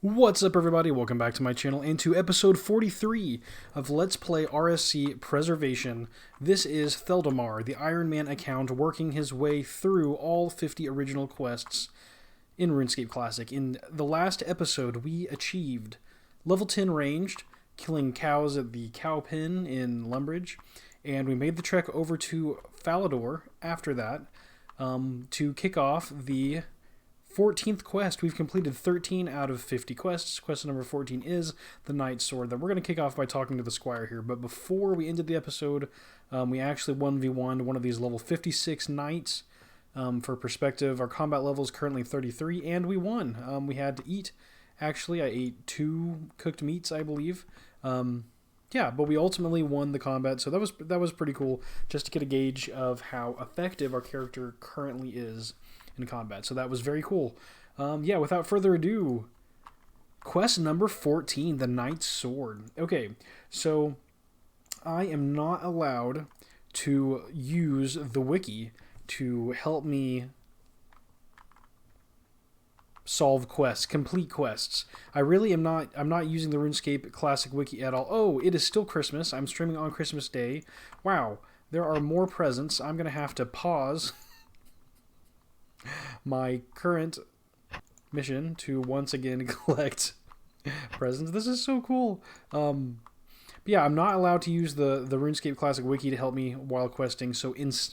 What's up, everybody? Welcome back to my channel and to episode 43 of Let's Play RSC Preservation. This is Theldimar, the Ironman account, working his way through all 50 original quests in RuneScape Classic. In the last episode, we achieved level 10 ranged, killing cows at the cow pen in Lumbridge, and we made the trek over to Falador after that to kick off the 14th quest. We've completed 13 out of 50 quests. Quest number 14 is the Knight's Sword that we're going to kick off by talking to the squire here. But before we ended the episode, we actually 1v1'd one of these level 56 knights. For perspective, our combat level is currently 33, and we won. We had to eat. Actually, I ate 2 cooked meats, I believe. Yeah, but we ultimately won the combat, so that was pretty cool, just to get a gauge of how effective our character currently is in combat. So that was very cool. Yeah, without further ado, quest number 14, the Knight's Sword. Okay, so I am not allowed to use the wiki to help me solve quests, complete quests. I'm not using the RuneScape Classic wiki at all. Oh, it is still Christmas. I'm streaming on Christmas Day. Wow, there are more presents. I'm going to have to pause my current mission to once again collect presents. This is so cool. Yeah, I'm not allowed to use the RuneScape Classic wiki to help me while questing.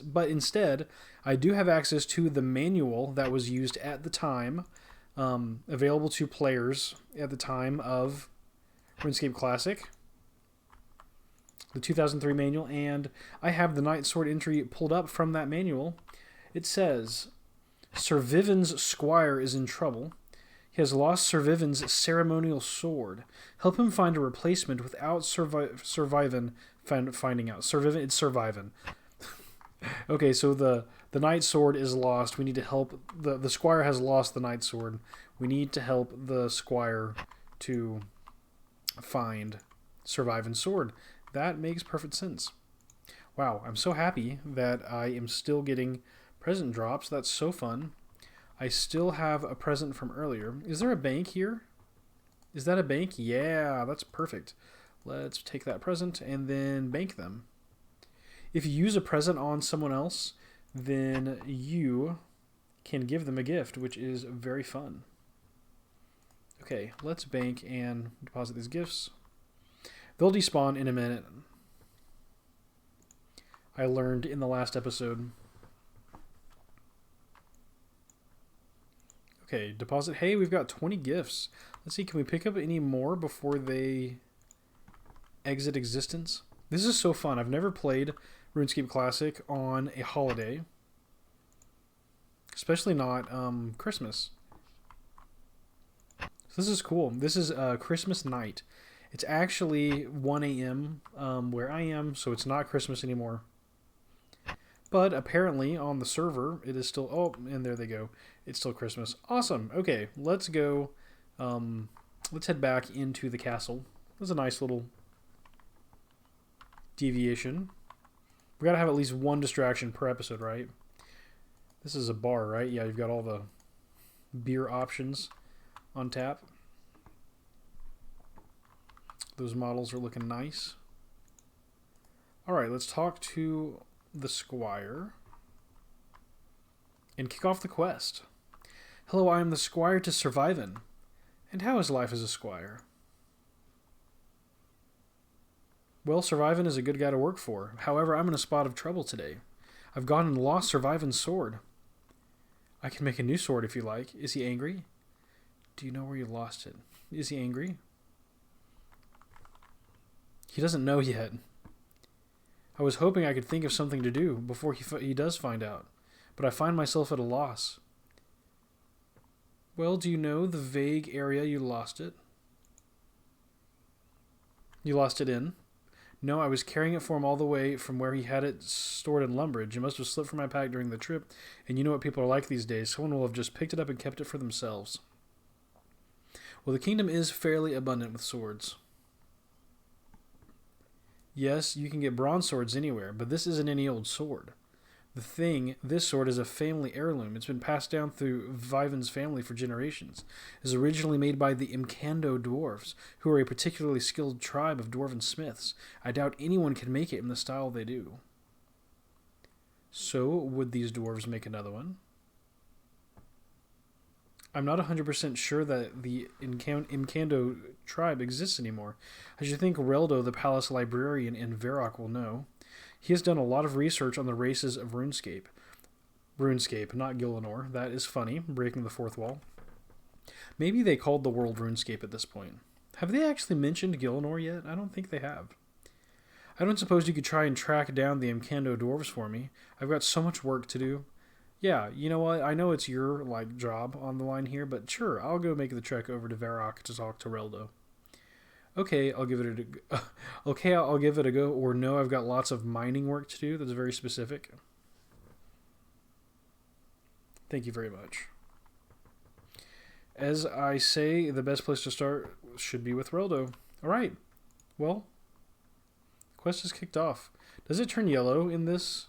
But instead, I do have access to the manual that was used at the time, available to players at the time of RuneScape Classic, the 2003 manual, and I have the Knight's Sword entry pulled up from that manual. It says, Sir Viven's squire is in trouble. He has lost Sir Viven's ceremonial sword. Help him find a replacement without Sir Viven finding out. Sir Viven, it's Sir Viven. Okay, so the Knight's Sword is lost. We need to help. The squire has lost the Knight's Sword. We need to help the squire to find Sir Viven's sword. That makes perfect sense. Wow, I'm so happy that I am still getting present drops. That's so fun. I still have a present from earlier. Is there a bank here? Is that a bank? Yeah, that's perfect. Let's take that present and then bank them. If you use a present on someone else, then you can give them a gift, which is very fun. Okay, let's bank and deposit these gifts. They'll despawn in a minute. I learned in the last episode. Okay, deposit. Hey, we've got 20 gifts. Let's see, can we pick up any more before they exit existence? This is so fun. I've never played RuneScape Classic on a holiday, especially not Christmas. So this is cool. This is Christmas night. It's actually 1 a.m. Where I am, so it's not Christmas anymore. But apparently on the server, it is still... Oh, and there they go. It's still Christmas. Awesome. Okay, let's go. Let's head back into the castle. That's a nice little deviation. We gotta have at least one distraction per episode, right? This is a bar, right? Yeah, you've got all the beer options on tap. Those models are looking nice. Alright, let's talk to the squire and kick off the quest. Hello, I am the squire to Sir Viven. And how is life as a squire? Well, Sir Viven is a good guy to work for. However, I'm in a spot of trouble today. I've gone and lost Sir Viven's sword. I can make a new sword if you like. Is he angry? Do you know where you lost it? Is he angry? He doesn't know yet. I was hoping I could think of something to do before he does find out, but I find myself at a loss. Well, do you know the vague area you lost it? You lost it in? No, I was carrying it for him all the way from where he had it stored in Lumbridge. It must have slipped from my pack during the trip, and you know what people are like these days. Someone will have just picked it up and kept it for themselves. Well, the kingdom is fairly abundant with swords. Yes, you can get bronze swords anywhere, but this isn't any old sword. This sword is a family heirloom. It's been passed down through Viven's family for generations. It was originally made by the Imkando dwarves, who are a particularly skilled tribe of dwarven smiths. I doubt anyone can make it in the style they do. So, would these dwarves make another one? I'm not 100% sure that the Imkando tribe exists anymore. I should think Reldo, the palace librarian in Varrock, will know. He has done a lot of research on the races of RuneScape. RuneScape, not Gillinor. That is funny, breaking the fourth wall. Maybe they called the world RuneScape at this point. Have they actually mentioned Gillinor yet? I don't think they have. I don't suppose you could try and track down the Imkando dwarves for me. I've got so much work to do. Yeah, you know what? I know it's your job on the line here, but sure, I'll go make the trek over to Varrock to talk to Reldo. Okay, I'll give it I'll give it a go. Or no, I've got lots of mining work to do. That's very specific. Thank you very much. As I say, the best place to start should be with Reldo. All right. Well, quest is kicked off. Does it turn yellow in this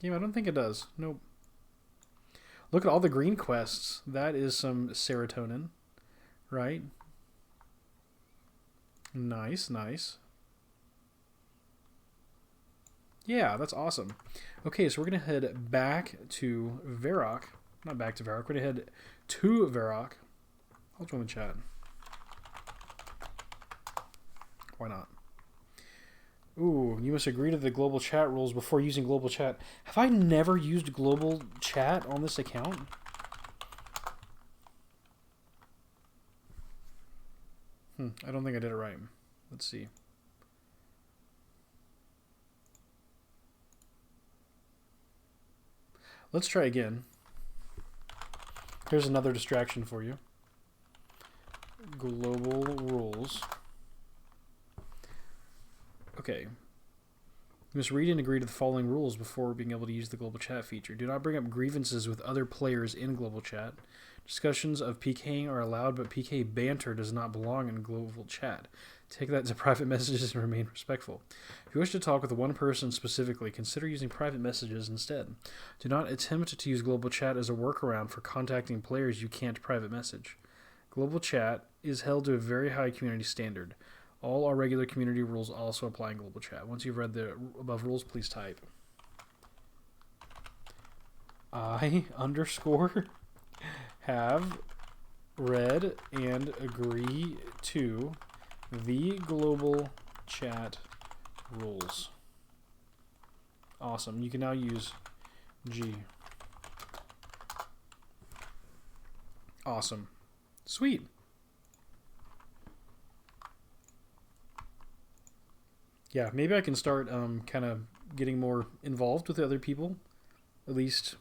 game? I don't think it does. Nope. Look at all the green quests. That is some serotonin, right? Nice, nice. Yeah, that's awesome. Okay, so we're going to head back to Varrock. Not back to Varrock. We're going to head to Varrock. I'll join the chat. Why not? Ooh, you must agree to the global chat rules before using global chat. Have I never used global chat on this account? I don't think I did it right. Let's see. Let's try again. Here's another distraction for you. Global rules. Okay. You must read and agree to the following rules before being able to use the global chat feature. Do not bring up grievances with other players in global chat. Discussions of PKing are allowed, but PK banter does not belong in global chat. Take that to private messages and remain respectful. If you wish to talk with one person specifically, consider using private messages instead. Do not attempt to use global chat as a workaround for contacting players you can't private message. Global chat is held to a very high community standard. All our regular community rules also apply in global chat. Once you've read the above rules, please type. I have read and agree to the global chat rules. Awesome. You can now use G. Awesome. Sweet. Yeah, maybe I can start kind of getting more involved with other people, at least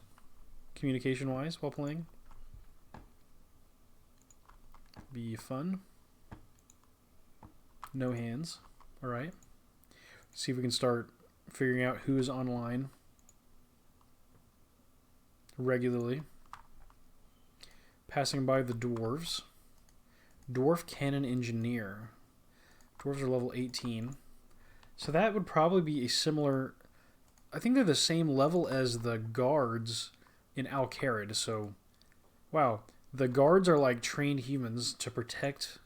communication-wise, while playing. Be fun. No hands. All right. See if we can start figuring out who is online regularly. Passing by the dwarves. Dwarf Cannon Engineer. Dwarves are level 18. So that would probably be a similar... I think they're the same level as the guards in Al-Kharid. So, wow. The guards are like trained humans to protect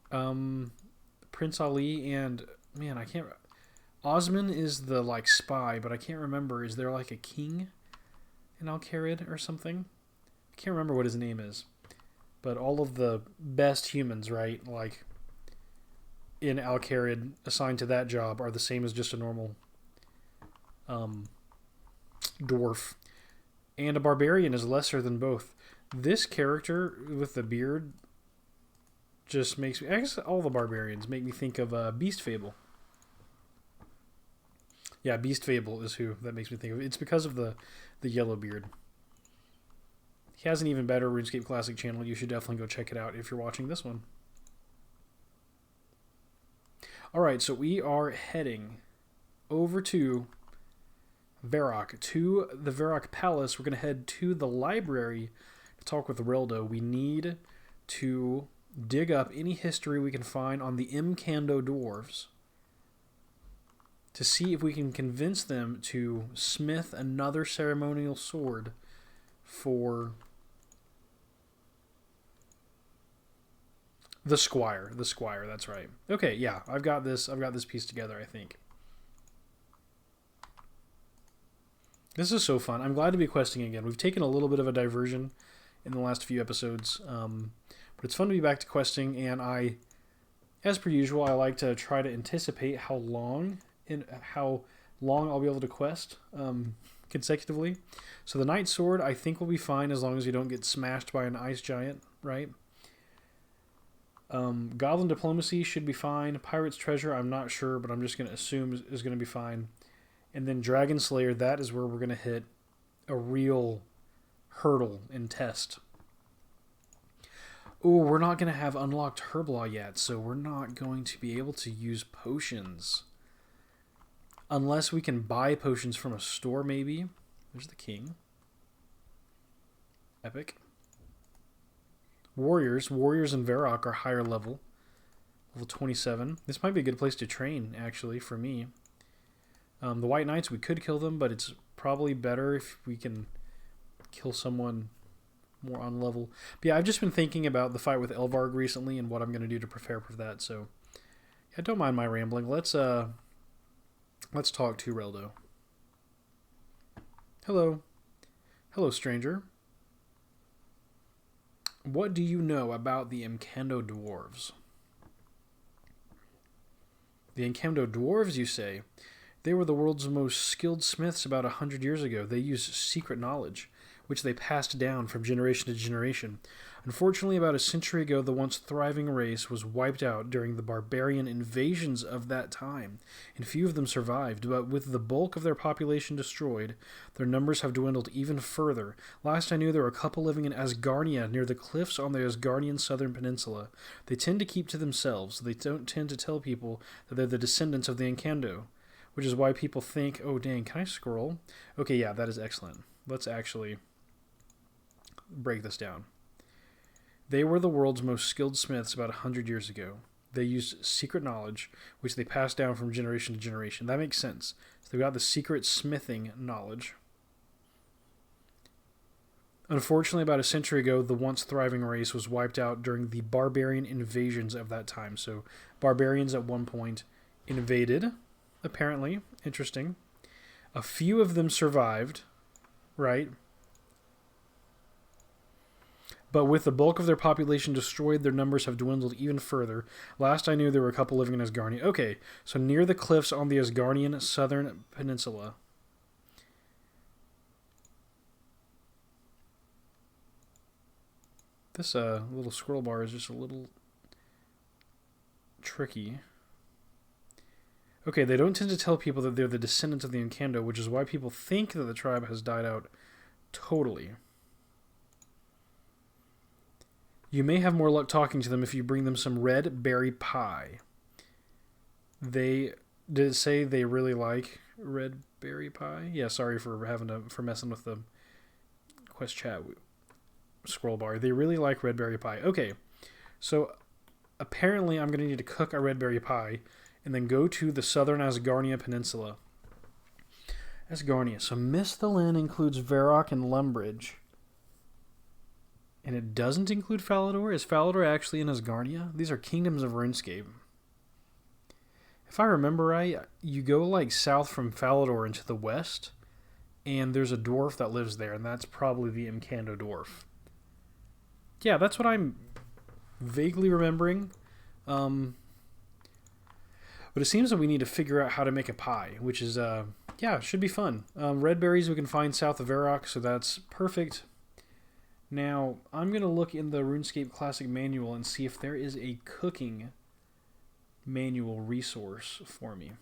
Prince Ali and... Man, I can't... Osman is the spy, but I can't remember. Is there a king in Al-Kharid or something? I can't remember what his name is. But all of the best humans, right? In Al-Kharid assigned to that job are the same as just a normal dwarf. And a barbarian is lesser than both. This character with the beard just makes me... I guess all the barbarians make me think of Beast Fable. Yeah, Beast Fable is who that makes me think of. It's because of the yellow beard. He has an even better RuneScape Classic channel. You should definitely go check it out if you're watching this one. Alright, so we are heading over to Varrock, to the Varrock Palace. We're going to head to the library to talk with Reldo. We need to dig up any history we can find on the Imkando dwarves to see if we can convince them to smith another ceremonial sword for the squire. The squire, that's right. Okay, yeah, I've got this piece together, I think. This is so fun. I'm glad to be questing again. We've taken a little bit of a diversion in the last few episodes, but it's fun to be back to questing, and as per usual, I like to try to anticipate how long I'll be able to quest consecutively. So the Knight Sword, I think, will be fine as long as you don't get smashed by an ice giant, right? Goblin Diplomacy should be fine. Pirate's Treasure, I'm not sure, but I'm just going to assume is going to be fine. And then Dragon Slayer, that is where we're going to hit a real hurdle and test. Oh, we're not going to have unlocked Herblaw yet, so we're not going to be able to use potions. Unless we can buy potions from a store, maybe. There's the king. Epic. Warriors and Varrock are higher level. Level 27. This might be a good place to train, actually, for me. The White Knights, we could kill them, but it's probably better if we can kill someone more on level. But yeah, I've just been thinking about the fight with Elvarg recently and what I'm going to do to prepare for that. So, yeah, don't mind my rambling. Let's talk to Reldo. Hello. Hello, stranger. What do you know about the Incando Dwarves? The Incando Dwarves, you say? They were the world's most skilled smiths about 100 years ago. They used secret knowledge, which they passed down from generation to generation. Unfortunately, about a century ago, the once thriving race was wiped out during the barbarian invasions of that time, and few of them survived. But with the bulk of their population destroyed, their numbers have dwindled even further. Last I knew, there were a couple living in Asgarnia, near the cliffs on the Asgardian southern peninsula. They tend to keep to themselves. They don't tend to tell people that they're the descendants of the Incando, which is why people think, oh dang, can I scroll? Okay, yeah, that is excellent. Let's actually break this down. They were the world's most skilled smiths about 100 years ago. They used secret knowledge, which they passed down from generation to generation. That makes sense. So they've got the secret smithing knowledge. Unfortunately, about a century ago, the once thriving race was wiped out during the barbarian invasions of that time. So barbarians at one point invaded, apparently. Interesting. A few of them survived, right? But with the bulk of their population destroyed, their numbers have dwindled even further. Last I knew, there were a couple living in Asgarnia. Okay, so near the cliffs on the Asgardian southern peninsula. This little scroll bar is just a little tricky. Okay, they don't tend to tell people that they're the descendants of the Incando, which is why people think that the tribe has died out totally. You may have more luck talking to them if you bring them some red berry pie. Did it say they really like red berry pie? Yeah, sorry for messing with the quest chat scroll bar. They really like red berry pie. Okay, so apparently I'm going to need to cook a red berry pie and then go to the southern Asgarnia Peninsula. Asgarnia. So Misthalin includes Varrock and Lumbridge. And it doesn't include Falador? Is Falador actually in Asgarnia? These are kingdoms of RuneScape. If I remember right, you go like south from Falador into the west, and there's a dwarf that lives there, and that's probably the Incando dwarf. Yeah, that's what I'm vaguely remembering. But it seems that we need to figure out how to make a pie, which is, yeah, should be fun. Red berries we can find south of Varrock, so that's perfect. Now, I'm going to look in the RuneScape Classic Manual and see if there is a cooking manual resource for me.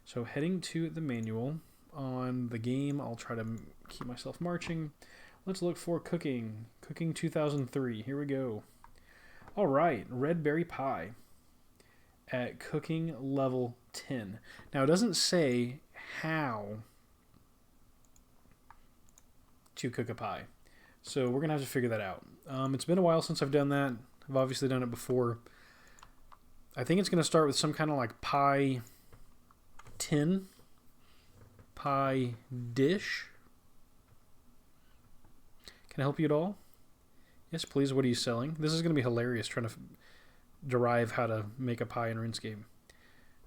So heading to the manual on the game, I'll try to keep myself marching. Let's look for cooking. Cooking 2003. Here we go. All right, red berry pie at cooking level 10. Now, it doesn't say how to cook a pie. So we're going to have to figure that out. It's been a while since I've done that. I've obviously done it before. I think it's going to start with some kind of like pie tin pie dish. Can I help you at all? Yes, please. What are you selling? This is going to be hilarious trying to derive how to make a pie in RuneScape.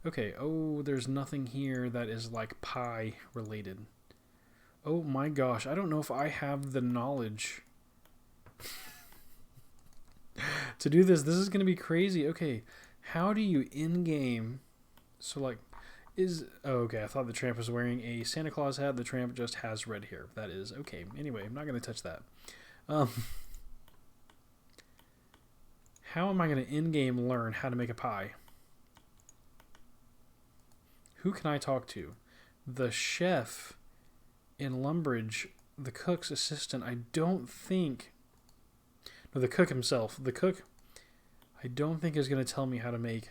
Okay. Oh, there's nothing here that is like pie related. Oh my gosh. I don't know if I have the knowledge to do this. This is going to be crazy. Okay. How do you in-game... So like... Oh, okay, I thought the tramp was wearing a Santa Claus hat. The tramp just has red hair. That is okay. Anyway, I'm not going to touch that. How am I going to in-game learn how to make a pie? Who can I talk to? The chef in Lumbridge, the cook's assistant. I don't think... No, the cook himself. The cook, I don't think is going to tell me how to make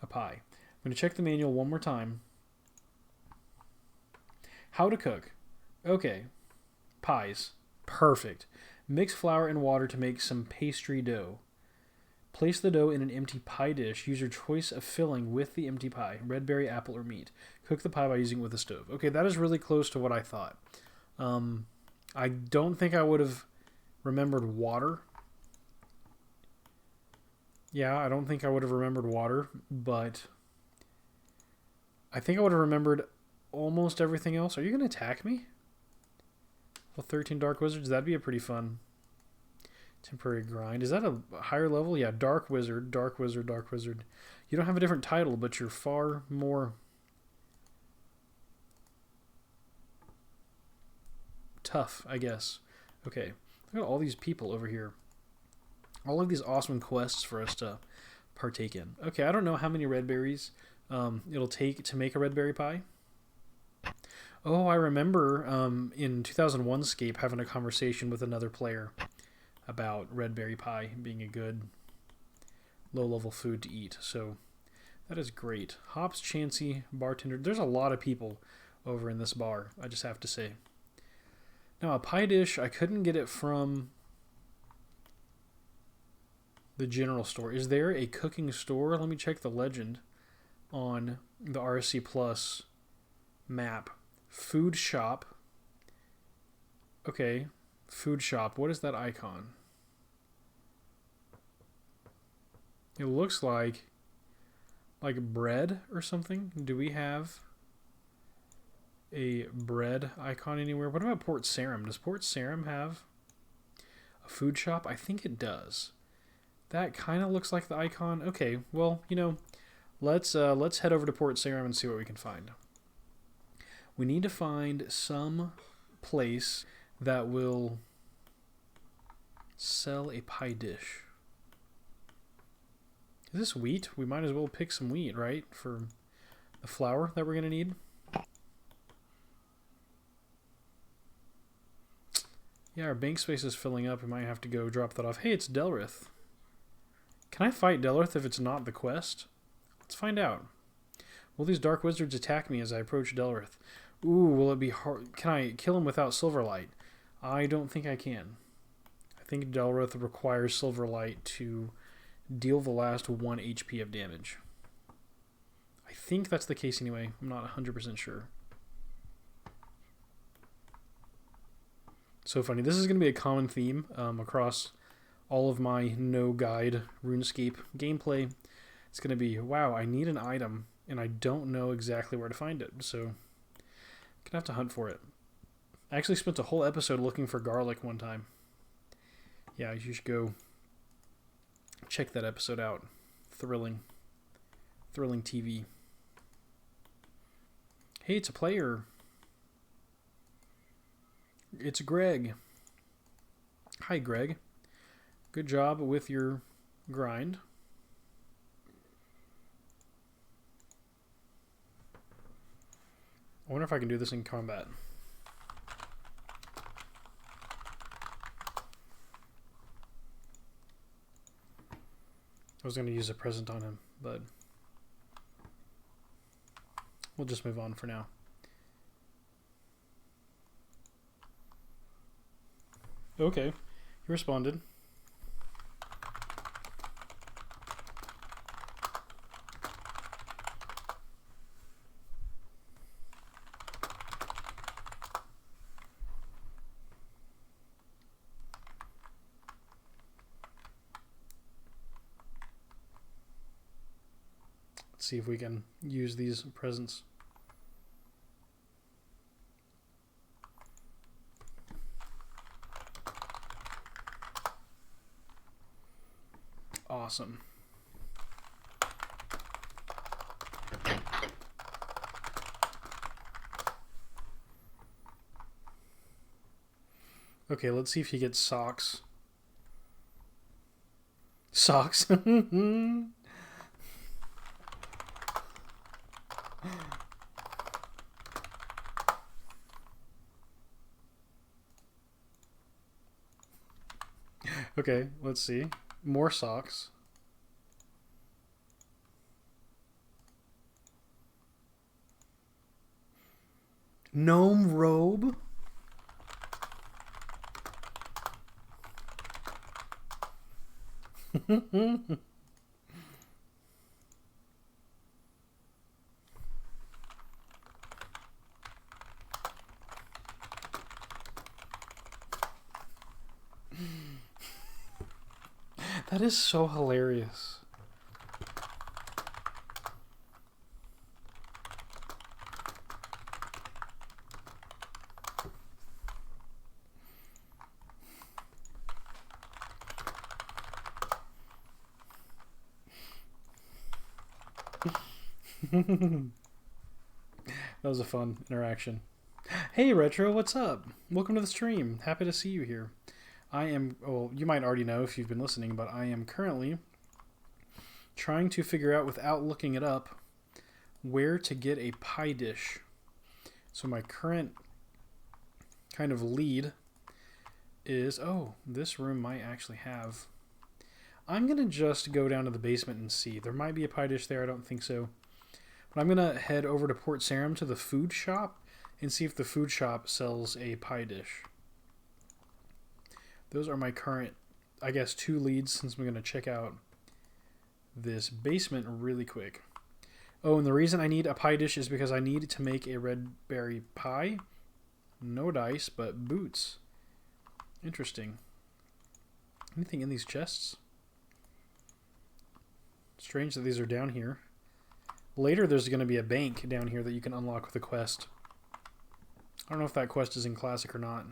a pie. I'm going to check the manual one more time. How to cook. Okay. Pies. Perfect. Mix flour and water to make some pastry dough. Place the dough in an empty pie dish. Use your choice of filling with the empty pie. Red berry, apple, or meat. Cook the pie by using it with a stove. Okay, that is really close to what I thought. I don't think I would have remembered water. Yeah, I don't think I would have remembered water, but... I think I would have remembered almost everything else. Are you going to attack me? Well, 13 Dark Wizards, that'd be a pretty fun temporary grind. Is that a higher level? Yeah, Dark Wizard, Dark Wizard, Dark Wizard. You don't have a different title, but you're far more tough, I guess. Okay, look at all these people over here. All of these awesome quests for us to partake in. Okay, I don't know how many red berries it'll take to make a red berry pie. Oh, I remember in 2001 Scape having a conversation with another player about red berry pie being a good low-level food to eat. So that is great. Hops, Chansey, bartender. There's a lot of people over in this bar, I just have to say. Now, a pie dish, I couldn't get it from the general store. Is there a cooking store? Let me check the legend on the RSC Plus map. Food shop. Okay, food shop. What is that icon? It looks like bread or something. Do we have a bread icon anywhere? What about Port Sarim? Does Port Sarim have a food shop? I think it does. That kind of looks like the icon. Okay, well, you know, let's head over to Port Sarim and see what we can find. We need to find some place that will sell a pie dish. Is this wheat? We might as well pick some wheat, right? For the flour that we're going to need. Yeah, our bank space is filling up. We might have to go drop that off. Hey, it's Delrith. Can I fight Delrith if it's not the quest? Let's find out. Will these dark wizards attack me as I approach Delrith? Ooh, will it be hard? Can I kill him without Silverlight? I don't think I can. I think Delrith requires Silverlight to deal the last 1 HP of damage. I think that's the case anyway. I'm not 100% sure. So funny. This is going to be a common theme across all of my no-guide RuneScape gameplay. It's going to be, wow, I need an item, and I don't know exactly where to find it. So I'm going to have to hunt for it. I actually spent a whole episode looking for garlic one time. Yeah, you should go check that episode out. Thrilling TV. Hey, it's a player. It's Greg. Hi, Greg. Good job with your grind. I wonder if I can do this in combat. I was going to use a present on him, but we'll just move on for now. Okay, he responded. Let's see if we can use these presents. Awesome. Okay, let's see if he gets socks. Socks. Okay, let's see. More socks. Gnome robe. That is so hilarious. That was a fun interaction. Hey Retro, what's up? Welcome to the stream. Happy to see you here. I am, well, you might already know if you've been listening, but I am currently trying to figure out, without looking it up, where to get a pie dish. So my current kind of lead is, oh, this room might actually have. I'm going to just go down to the basement and see. There might be a pie dish there, I don't think so. But I'm going to head over to Port Sarim to the food shop and see if the food shop sells a pie dish. Those are my current, I guess, 2 leads, since I'm going to check out this basement really quick. Oh, and the reason I need a pie dish is because I need to make a red berry pie. No dice, but boots. Interesting. Anything in these chests? Strange that these are down here. Later, there's going to be a bank down here that you can unlock with a quest. I don't know if that quest is in Classic or not.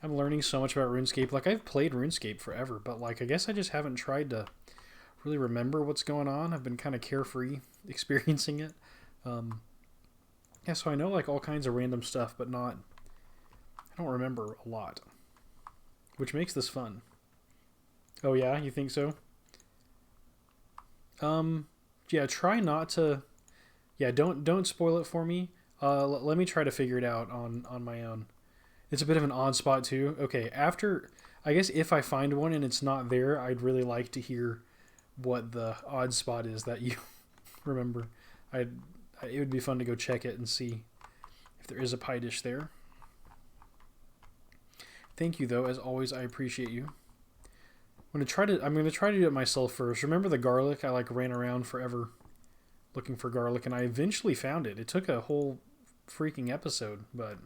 I'm learning so much about RuneScape. Like, I've played RuneScape forever, but, like, I guess I just haven't tried to really remember what's going on. I've been kind of carefree experiencing it. Yeah, so I know, like, all kinds of random stuff, but not... I don't remember a lot. Which makes this fun. Oh, yeah? You think so? Yeah, try not to... Yeah, don't spoil it for me. Let me try to figure it out on my own. It's a bit of an odd spot too. Okay, after, I guess if I find one and it's not there, I'd really like to hear what the odd spot is that you remember. It would be fun to go check it and see if there is a pie dish there. Thank you though, as always. I appreciate you. I'm gonna try to do it myself first. Remember the garlic? I like ran around forever looking for garlic, and I eventually found it. It took a whole freaking episode, but.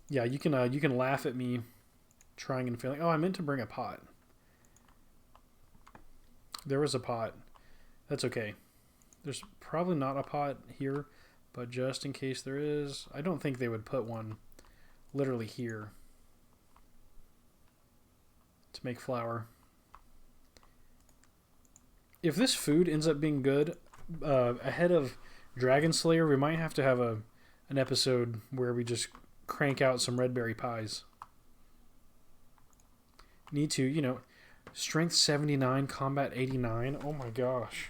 Yeah, you can laugh at me trying and failing. Oh, I meant to bring a pot. There was a pot. That's okay. There's probably not a pot here, but just in case there is, I don't think they would put one literally here to make flour. If this food ends up being good, ahead of Dragon Slayer, we might have to have an episode where we just crank out some red berry pies. Need to, strength 79, combat 89. Oh my gosh.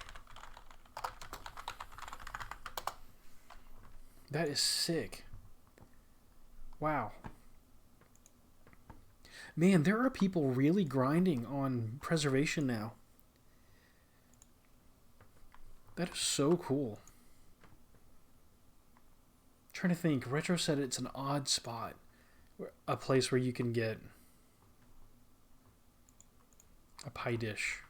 That is sick. Wow. Man, there are people really grinding on preservation now. That is so cool. Trying to think. Retro said it's an odd spot, a place where you can get a pie dish.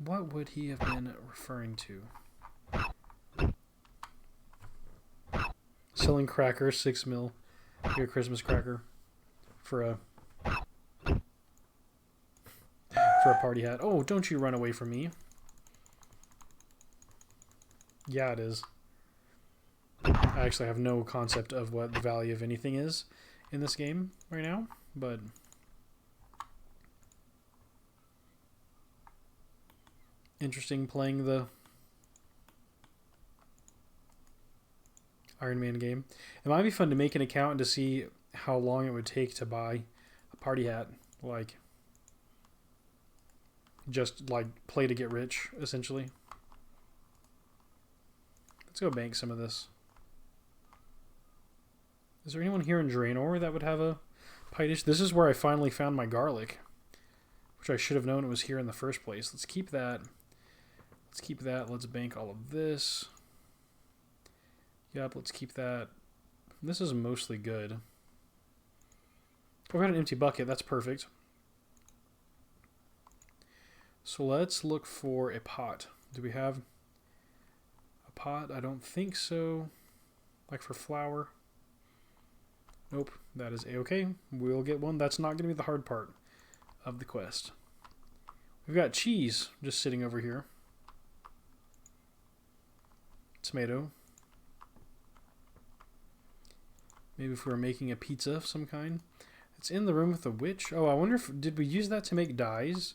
What would he have been referring to? Selling crackers, 6 mil. Your Christmas cracker. for a party hat. Oh, don't you run away from me. Yeah, it is. I actually have no concept of what the value of anything is in this game right now, but interesting playing the Iron Man game. It might be fun to make an account and to see how long it would take to buy a party hat. Like, just like play to get rich, essentially. Let's go bank some of this. Is there anyone here in Draenor that would have a pie dish? This is where I finally found my garlic, which I should have known it was here in the first place. Let's keep that. Let's keep that. Let's bank all of this. Yep, let's keep that. This is mostly good. I've got an empty bucket. That's perfect. So let's look for a pot. Do we have a pot? I don't think so. Like for flour. Nope, that is a-okay. We'll get one. That's not going to be the hard part of the quest. We've got cheese just sitting over here. Tomato. Maybe if we were making a pizza of some kind. It's in the room with the witch. Oh, I wonder if... Did we use that to make dyes?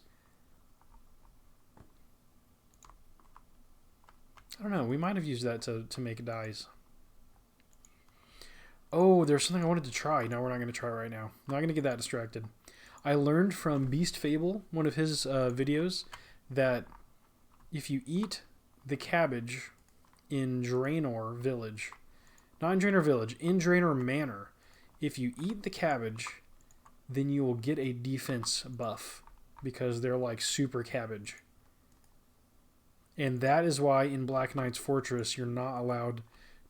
I don't know. We might have used that to make dyes. Oh, there's something I wanted to try. No, we're not going to try right now. I'm not going to get that distracted. I learned from Beast Fable, one of his videos, that if you eat the cabbage in Draenor Village, not in Draenor Village, in Draenor Manor, if you eat the cabbage, then you will get a defense buff because they're like super cabbage. And that is why in Black Knight's Fortress you're not allowed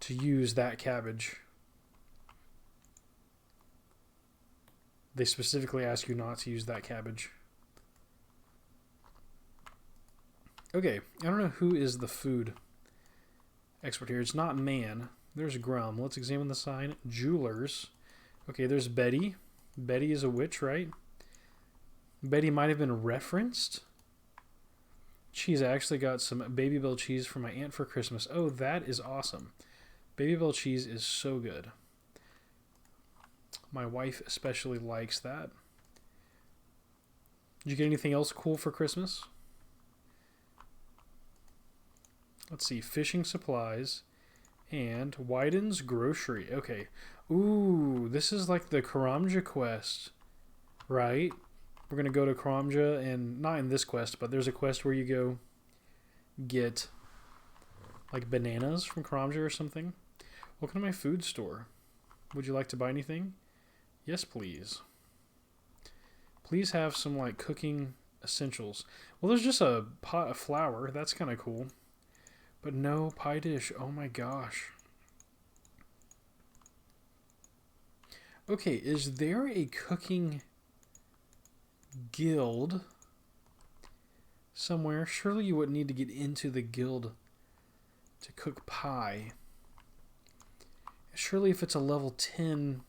to use that cabbage. They specifically ask you not to use that cabbage. Okay, I don't know who is the food expert here. It's not man. There's Grum. Let's examine the sign. Jewelers. Okay, there's Betty. Betty is a witch, right? Betty might have been referenced. Cheese. I actually got some Babybel cheese for my aunt for Christmas. Oh, that is awesome. Babybel cheese is so good. My wife especially likes that. Did you get anything else cool for Christmas? Let's see. Fishing supplies and Wyden's grocery. Okay. Ooh, this is like the Karamja quest, right? We're going to go to Karamja, and not in this quest, but there's a quest where you go get like bananas from Karamja or something. Welcome to my food store. Would you like to buy anything? Yes, please. Please have some like cooking essentials. Well, there's just a pot of flour. That's kind of cool. But no pie dish. Oh my gosh. Okay, is there a cooking guild somewhere? Surely you wouldn't need to get into the guild to cook pie. Surely if it's a level 10...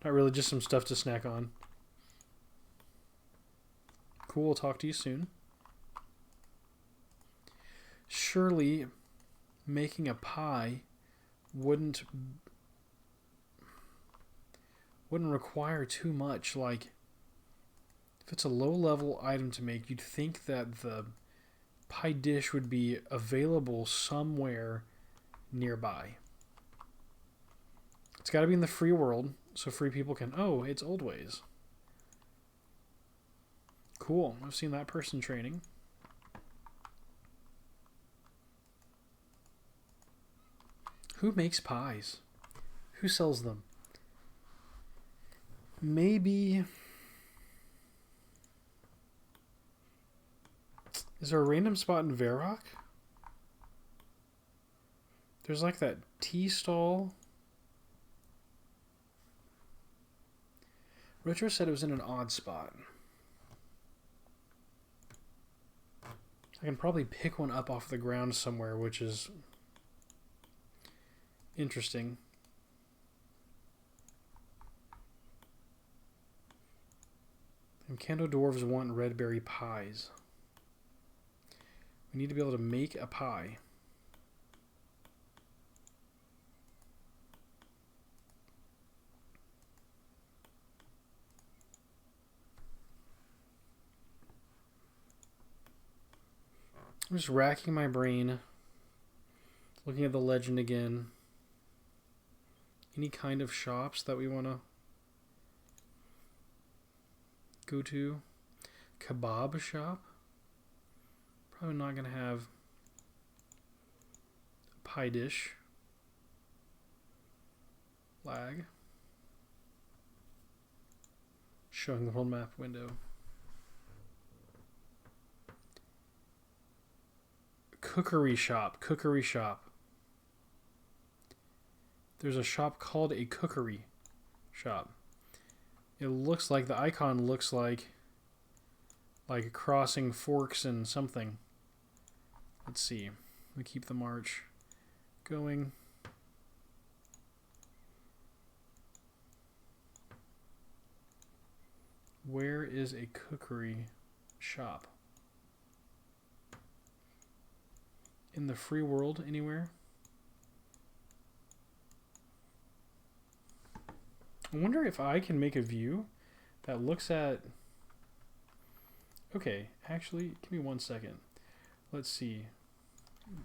Not really, just some stuff to snack on. Cool, I'll talk to you soon. Surely making a pie wouldn't require too much. Like, if it's a low-level item to make, you'd think that the pie dish would be available somewhere nearby. It's got to be in the free world, so free people can... Oh, it's Old Ways. Cool. I've seen that person training. Who makes pies? Who sells them? Maybe... Is there a random spot in Varrock? There's like that tea stall. Retro said it was in an odd spot. I can probably pick one up off the ground somewhere, which is interesting. Mandoo dwarves want red berry pies. We need to be able to make a pie. I'm just racking my brain, looking at the legend again. Any kind of shops that we want to go to? Kebab shop? Probably not going to have a pie dish. Lag. Showing the world map window. Cookery shop. Cookery shop. There's a shop called a cookery shop. It looks like the icon looks like crossing forks and something. Let's see. We keep the march going. Where is a cookery shop? In the free world anywhere? I wonder if I can make a view that looks at... Okay, actually, give me 1 second. Let's see. I'm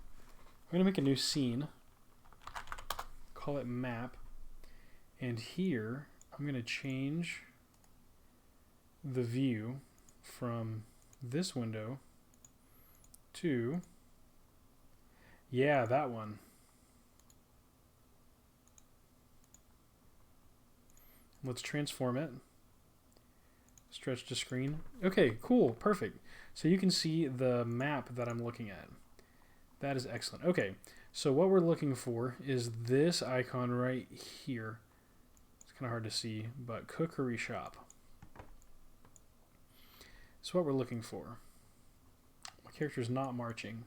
going to make a new scene. Call it map. And here, I'm going to change the view from this window to... Yeah, that one. Let's transform it. Stretch to screen. Okay, cool, perfect. So you can see the map that I'm looking at. That is excellent. Okay, so what we're looking for is this icon right here. It's kind of hard to see, but cookery shop. That's what we're looking for. My character's not marching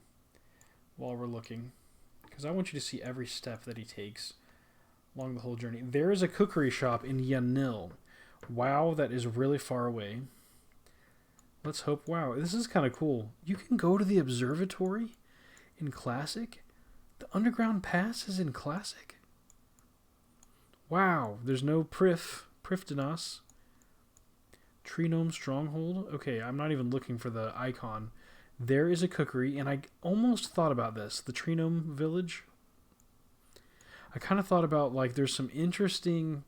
while we're looking, because I want you to see every step that he takes along the whole journey. There is a cookery shop in Yanil. Wow, that is really far away. Let's hope. Wow, this is kind of cool. You can go to the observatory in Classic. The underground pass is in Classic. Wow, there's no Prifdinas. Tree Gnome Stronghold. Okay, I'm not even looking for the icon. There is a cookery, and I almost thought about this. The Tree Gnome Village. I kind of thought about, like, there's some interesting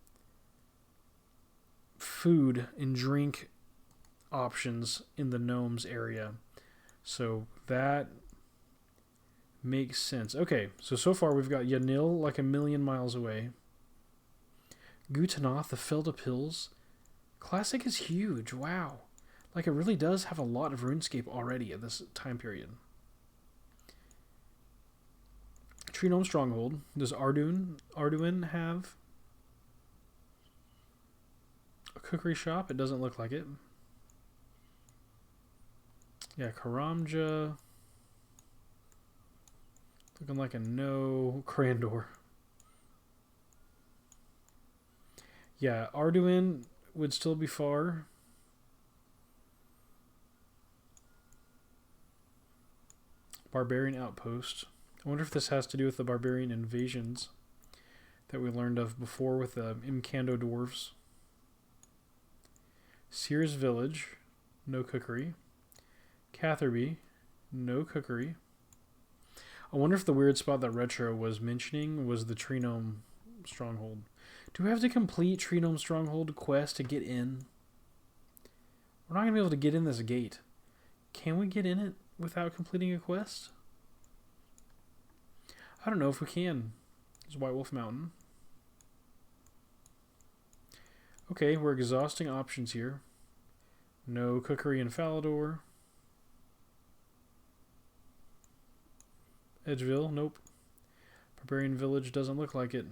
food and drink options in the gnomes area. So that makes sense. Okay, so far we've got Yanil like 1,000,000 miles away. Gutanath, the Feldip Hills. Classic is huge. Wow. Like, it really does have a lot of RuneScape already at this time period. Tree Gnome Stronghold. Does Arduin have a cookery shop? It doesn't look like it. Yeah, Karamja. Looking like a no. Crandor. Yeah, Arduin would still be far. Barbarian Outpost. I wonder if this has to do with the barbarian invasions that we learned of before with the Mandoo dwarves. Sears Village. No cookery. Catherby. No cookery. I wonder if the weird spot that Retro was mentioning was the Tree Gnome Stronghold. Do we have to complete Tree Gnome Stronghold quest to get in? We're not going to be able to get in this gate. Can we get in it without completing a quest? I don't know if we can. There's White Wolf Mountain. Okay, we're exhausting options here. No cookery in Falador. Edgeville, nope. Barbarian Village doesn't look like it.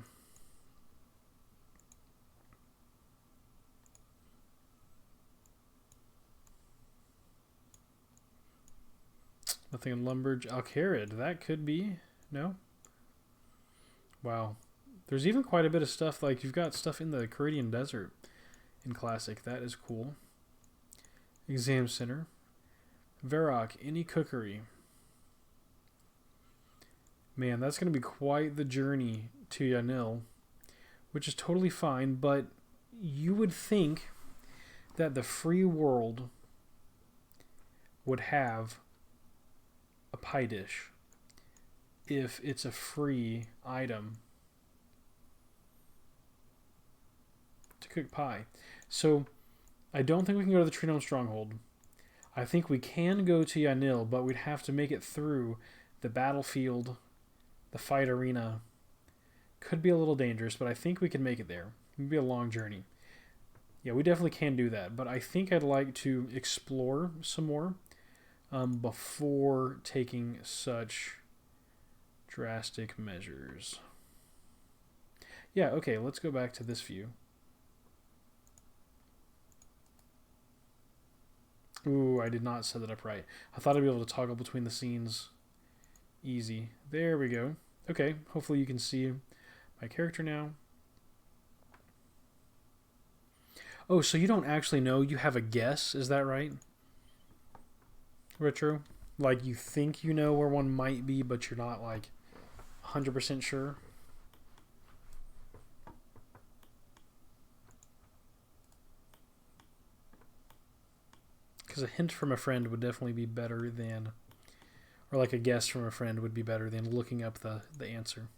Nothing in Lumbridge. Alcarid, that could be. No? Wow. There's even quite a bit of stuff, like you've got stuff in the Caridian Desert in Classic. That is cool. Exam center. Varrock, any cookery. Man, that's going to be quite the journey to Yanil, which is totally fine, but you would think that the free world would have a pie dish if it's a free item to cook pie. So I don't think we can go to the Tree Stronghold. I think we can go to Yanil, but we'd have to make it through the battlefield, the fight arena. Could be a little dangerous, but I think we can make it there. It'd be a long journey. Yeah, we definitely can do that, but I think I'd like to explore some more before taking such drastic measures. Yeah, okay, let's go back to this view. Ooh, I did not set it up right. I thought I'd be able to toggle between the scenes easy. There we go. Okay, hopefully you can see my character now. Oh, so you don't actually know, you have a guess, is that right? Retro? Like you think you know where one might be, but you're not like 100% sure? Because a hint from a friend would definitely be better than, or like a guess from a friend would be better than looking up the answer.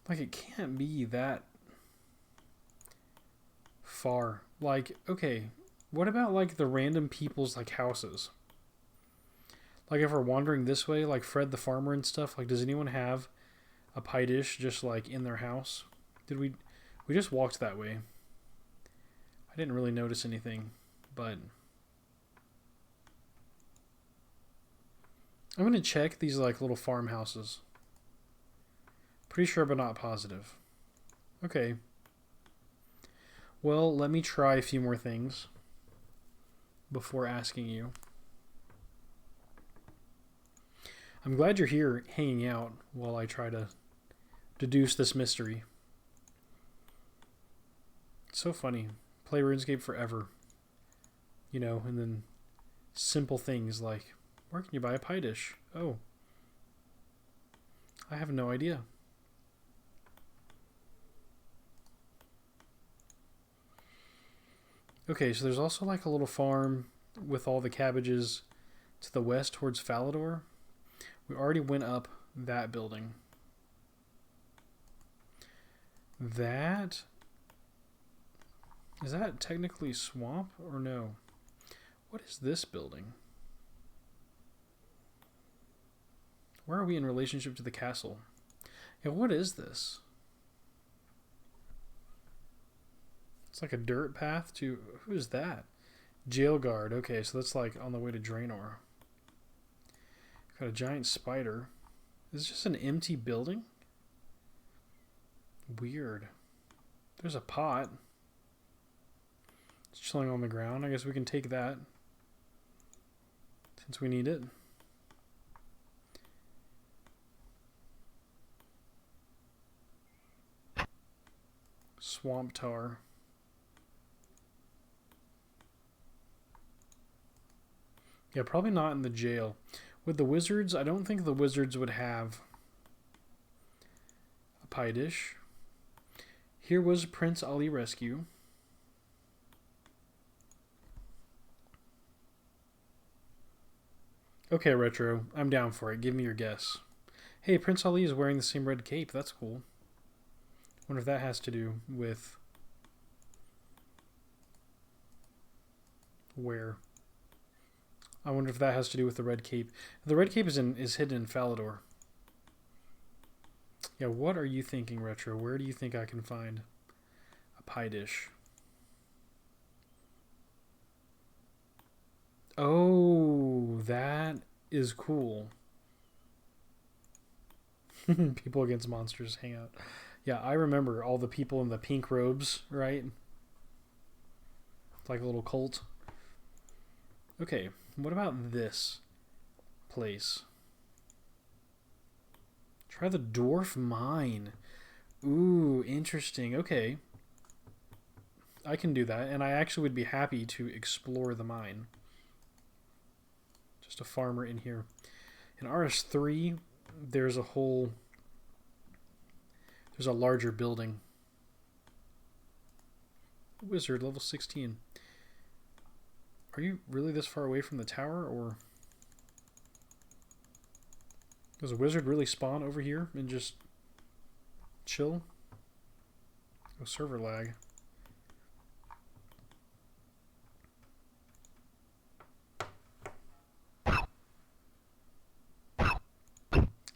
Like it can't be that far. Like, okay, what about like the random people's like houses? Like if we're wandering this way, like Fred the farmer and stuff, like does anyone have a pie dish just like in their house? Did we just walked that way. I didn't really notice anything, but I'm going to check these like little farmhouses. Pretty sure but not positive. Okay. Well, let me try a few more things before asking you. I'm glad you're here hanging out while I try to deduce this mystery. It's so funny. Play RuneScape forever. You know, and then simple things like, where can you buy a pie dish? Oh. I have no idea. Okay, so there's also like a little farm with all the cabbages to the west towards Falador. We already went up that building. That... Is that technically swamp or no? What is this building? Where are we in relationship to the castle? Yeah, what is this? It's like a dirt path to... Who is that? Jail guard. Okay, so that's like on the way to Draenor. Got a giant spider. Is this just an empty building? Weird. There's a pot. It's chilling on the ground. I guess we can take that since we need it. Swamp tar. Yeah, probably not in the jail. With the wizards, I don't think the wizards would have a pie dish. Here was Prince Ali Rescue. Okay, Retro, I'm down for it. Give me your guess. Hey, Prince Ali is wearing the same red cape. That's cool. Wonder if that has to do with where. I wonder if that has to do with the red cape. The red cape is hidden in Falador. Yeah, what are you thinking, Retro? Where do you think I can find a pie dish? Oh, that is cool. People Against Monsters Hangout. Yeah, I remember all the people in the pink robes, right? It's like a little cult. Okay, what about this place? Try the dwarf mine. Ooh, interesting. Okay. I can do that, and I actually would be happy to explore the mine. Just a farmer in here. In RS3, there's a larger building. Wizard, level 16. Are you really this far away from the tower, or does a wizard really spawn over here and just chill? Oh, server lag.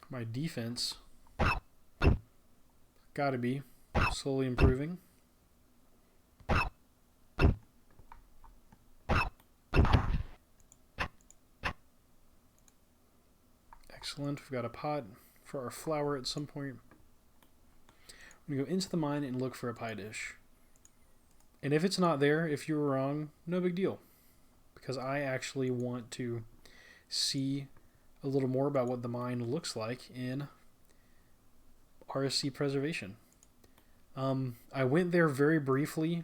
My defense gotta be slowly improving. Excellent. We've got a pot for our flour at some point. I'm going to go into the mine and look for a pie dish. And if it's not there, if you were wrong, no big deal. Because I actually want to see a little more about what the mine looks like in RSC preservation. I went there very briefly.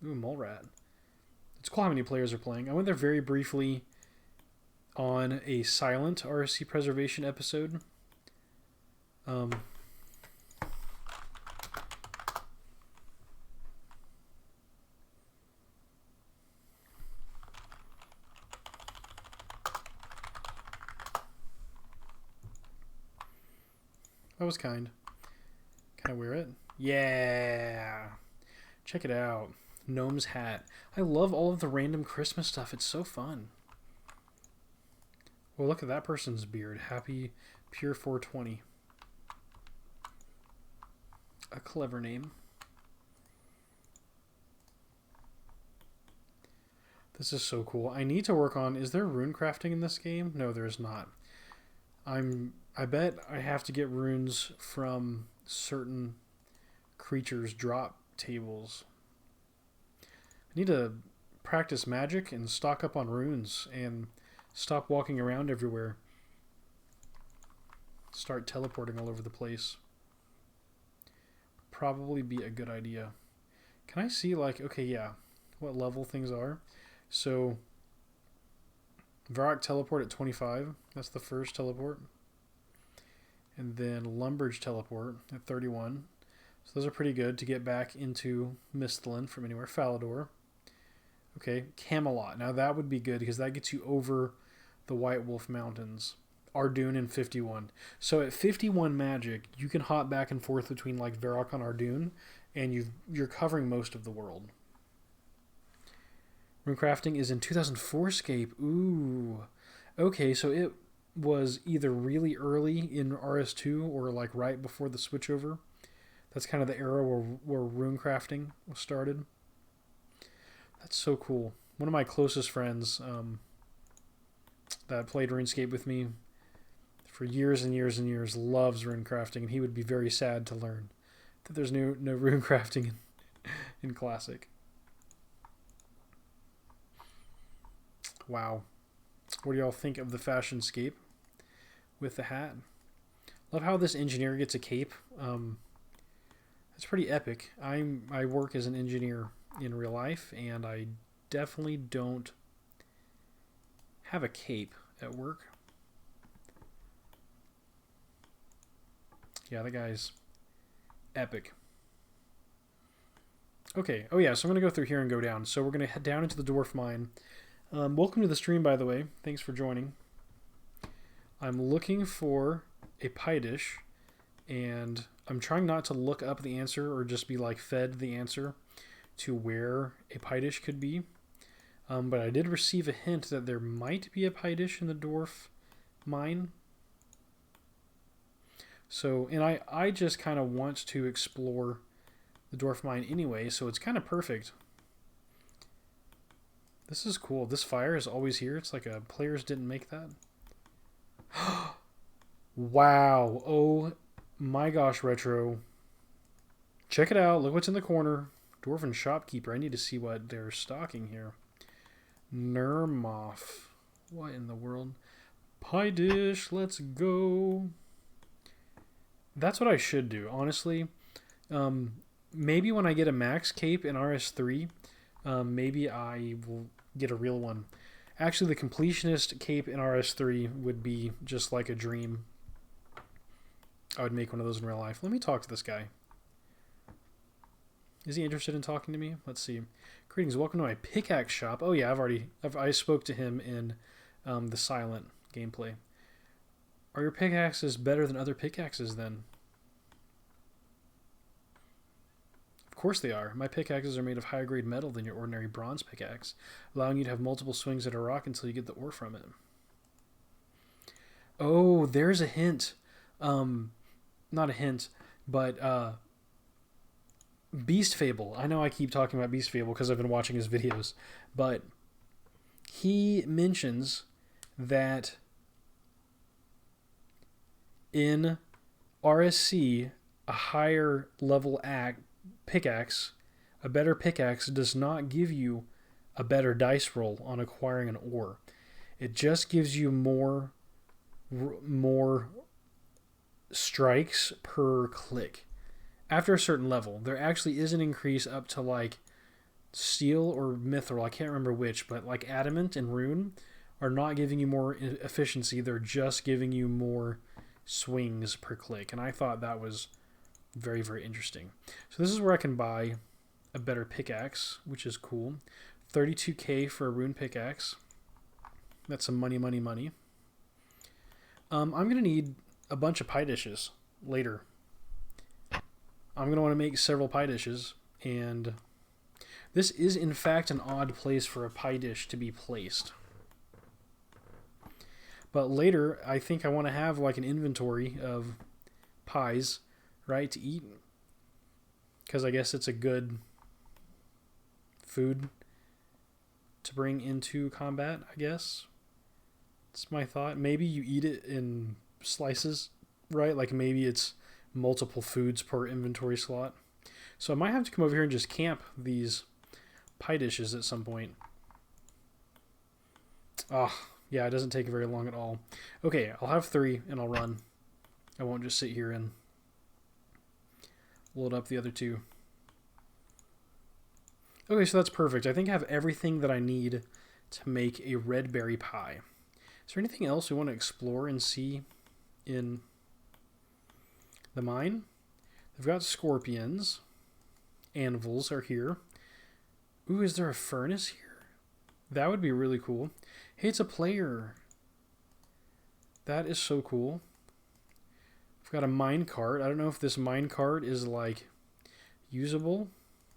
Ooh, mole rat. It's cool how many players are playing. I went there very briefly on a silent RSC preservation episode. That was kind. Can I wear it? Yeah. Check it out. Gnome's hat. I love all of the random Christmas stuff. It's so fun. Well, look at that person's beard. Happy Pure 420. A clever name. This is so cool. I need to work on... Is there rune crafting in this game? No, there's not. I bet I have to get runes from certain creatures' drop tables. I need to practice magic and stock up on runes and stop walking around everywhere. Start teleporting all over the place. Probably be a good idea. Can I see, like, okay, yeah, what level things are? So, Varrock teleport at 25. That's the first teleport. And then Lumbridge teleport at 31. So those are pretty good to get back into Misthalin from anywhere. Falador. Okay, Camelot. Now that would be good because that gets you over the White Wolf Mountains. Ardoon in 51. So at 51 magic, you can hop back and forth between like Varrock and Ardoon, and you're covering most of the world. Runecrafting is in 2004 Scape. Ooh. Okay, so it was either really early in RS2 or like right before the switchover. That's kind of the era where runecrafting was started. That's so cool. One of my closest friends that played RuneScape with me for years and years and years loves runecrafting, and he would be very sad to learn that there's no runecrafting in Classic. Wow. What do y'all think of the fashion scape with the hat? Love how this engineer gets a cape. It's pretty epic. I work as an engineer in real life, and I definitely don't have a cape at work. Yeah, that guy's epic. Okay. Oh yeah, so I'm going to go through here and go down. So we're going to head down into the dwarf mine. Welcome to the stream, by the way. Thanks for joining. I'm looking for a pie dish, and I'm trying not to look up the answer or just be like fed the answer to where a pie dish could be. But I did receive a hint that there might be a pie dish in the dwarf mine. So, and I just kind of want to explore the dwarf mine anyway, so it's kind of perfect. This is cool. This fire is always here. It's like players didn't make that. Wow. Oh my gosh, Retro. Check it out. Look what's in the corner. Dwarven shopkeeper. I need to see what they're stocking here. Nermoff. What in the world? Pie dish. Let's go. That's what I should do, honestly. Um, Maybe when I get a max cape in RS3, maybe I will get a real one. Actually, the completionist cape in RS3 would be just like a dream. I would make one of those in real life. Let me talk to this guy. Is he interested in talking to me? Let's see. Greetings, welcome to my pickaxe shop. Oh yeah, I spoke to him in the silent gameplay. Are your pickaxes better than other pickaxes then? Of course they are. My pickaxes are made of higher grade metal than your ordinary bronze pickaxe, allowing you to have multiple swings at a rock until you get the ore from it. Oh, there's a hint. Not a hint, but Beast Fable. I know I keep talking about Beast Fable because I've been watching his videos, but he mentions that in RSC, a higher level pickaxe, a better pickaxe does not give you a better dice roll on acquiring an ore. It just gives you more strikes per click. After a certain level, there actually is an increase up to like steel or mithril, I can't remember which, but like adamant and rune are not giving you more efficiency, they're just giving you more swings per click. And I thought that was very, very interesting. So this is where I can buy a better pickaxe, which is cool. 32k for a rune pickaxe. That's some money, money, money. I'm going to need a bunch of pie dishes later. I'm going to want to make several pie dishes, and this is in fact an odd place for a pie dish to be placed. But later, I think I want to have like an inventory of pies, right, to eat. Because I guess it's a good food to bring into combat, I guess. It's my thought. Maybe you eat it in slices, right? Like maybe it's multiple foods per inventory slot. So I might have to come over here and just camp these pie dishes at some point. Oh, yeah, it doesn't take very long at all. Okay, I'll have 3 and I'll run. I won't just sit here and load up the other 2. Okay, so that's perfect. I think I have everything that I need to make a red berry pie. Is there anything else we want to explore and see in the mine? They've got scorpions. Anvils are here. Ooh, is there a furnace here? That would be really cool. Hey, it's a player. That is so cool. I've got a mine cart. I don't know if this mine cart is like usable.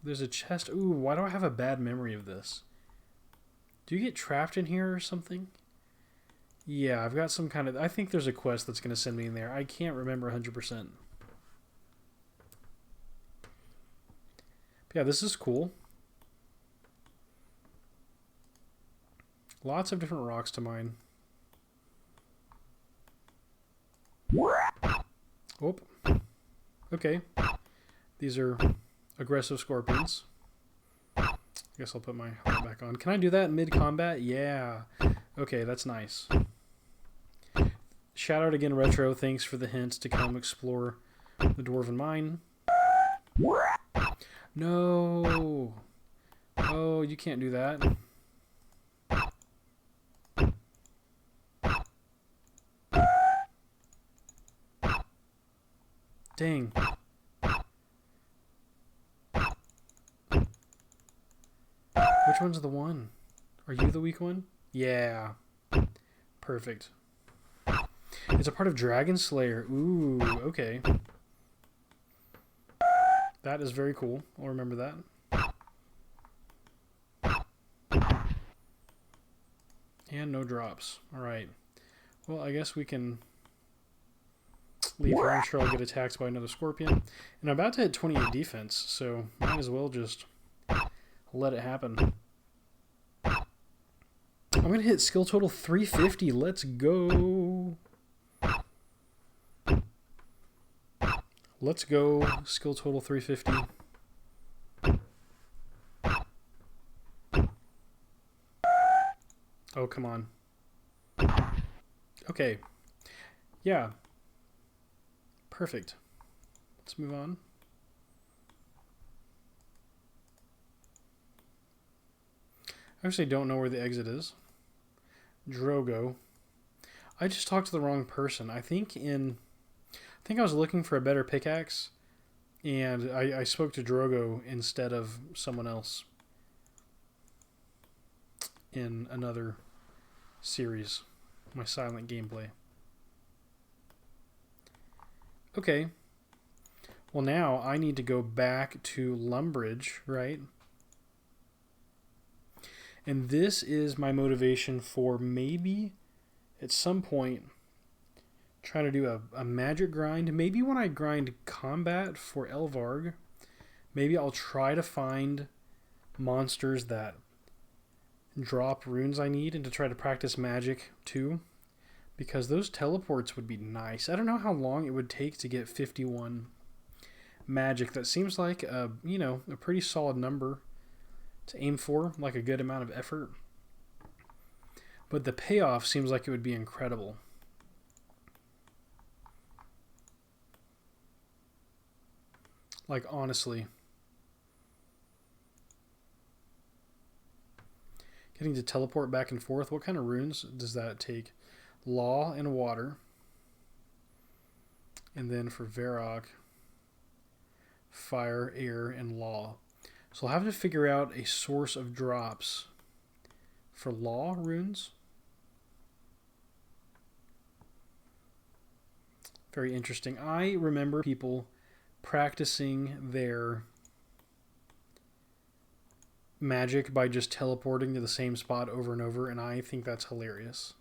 There's a chest. Ooh, why do I have a bad memory of this? Do you get trapped in here or something? Yeah, I've got some kind of... I think there's a quest that's going to send me in there. I can't remember 100%. Yeah, this is cool. Lots of different rocks to mine. Oh. Okay. These are aggressive scorpions. I guess I'll put my helmet back on. Can I do that mid-combat? Yeah. Okay, that's nice. Shout out again, Retro. Thanks for the hint to come explore the Dwarven mine. No. Oh, you can't do that. Dang. Which one's the one? Are you the weak one? Yeah. Perfect. It's a part of Dragon Slayer. Ooh, okay. That is very cool. I'll remember that. And no drops. Alright. Well, I guess we can leave here. I'm sure I'll get attacked by another scorpion. And I'm about to hit 28 defense, so might as well just let it happen. I'm going to hit skill total 350. Let's go. Let's go. Skill total 350. Oh, come on. Okay. Yeah. Perfect. Let's move on. I actually don't know where the exit is. Drogo. I just talked to the wrong person. I think I was looking for a better pickaxe, and I spoke to Drogo instead of someone else in another series, my silent gameplay. Okay. Well, now I need to go back to Lumbridge, right? And this is my motivation for maybe at some point trying to do a magic grind. Maybe when I grind combat for Elvarg, maybe I'll try to find monsters that drop runes I need and to try to practice magic too. Because those teleports would be nice. I don't know how long it would take to get 51 magic. That seems like a pretty solid number to aim for, like a good amount of effort. But the payoff seems like it would be incredible. Like, honestly. Getting to teleport back and forth. What kind of runes does that take? Law and water. And then for Varrock, fire, air, and law. So I'll have to figure out a source of drops for law runes. Very interesting. I remember people practicing their magic by just teleporting to the same spot over and over, and I think that's hilarious.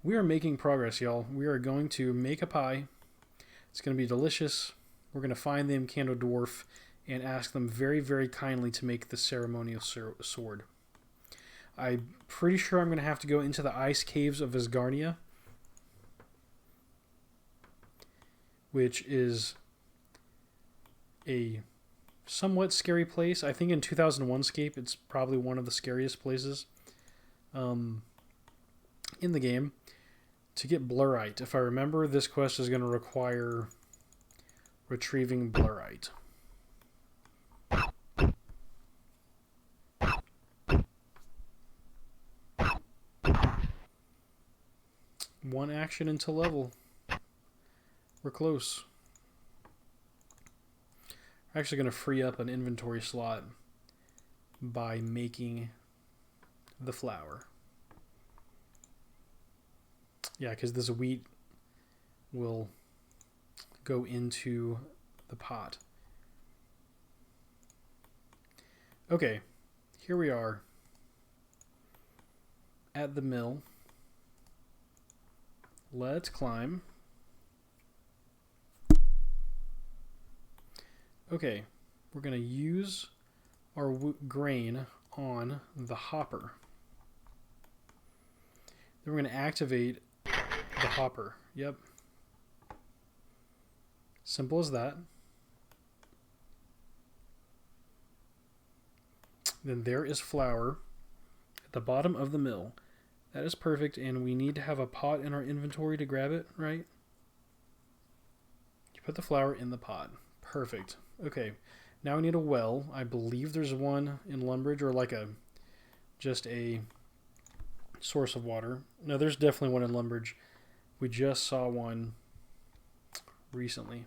We are making progress, y'all. We are going to make a pie. It's going to be delicious. We're going to find the Incando Dwarf and ask them very, very kindly to make the ceremonial sword. I'm pretty sure I'm going to have to go into the ice caves of Asgarnia, which is a somewhat scary place. I think in 2001 Scape, it's probably one of the scariest places in the game. To get Blurite, if I remember, this quest is going to require retrieving Blurite. One action into level. We're close. We're actually going to free up an inventory slot by making the flour. Yeah, because this wheat will go into the pot. Okay, here we are at the mill. Let's climb. Okay, we're going to use our grain on the hopper. Then we're going to activate the hopper. Yep. Simple as that. Then there is flour at the bottom of the mill. That is perfect, and we need to have a pot in our inventory to grab it, right? You put the flour in the pot. Perfect. Okay, now we need a well. I believe there's one in Lumbridge, or like just a source of water. No, there's definitely one in Lumbridge. We just saw one recently.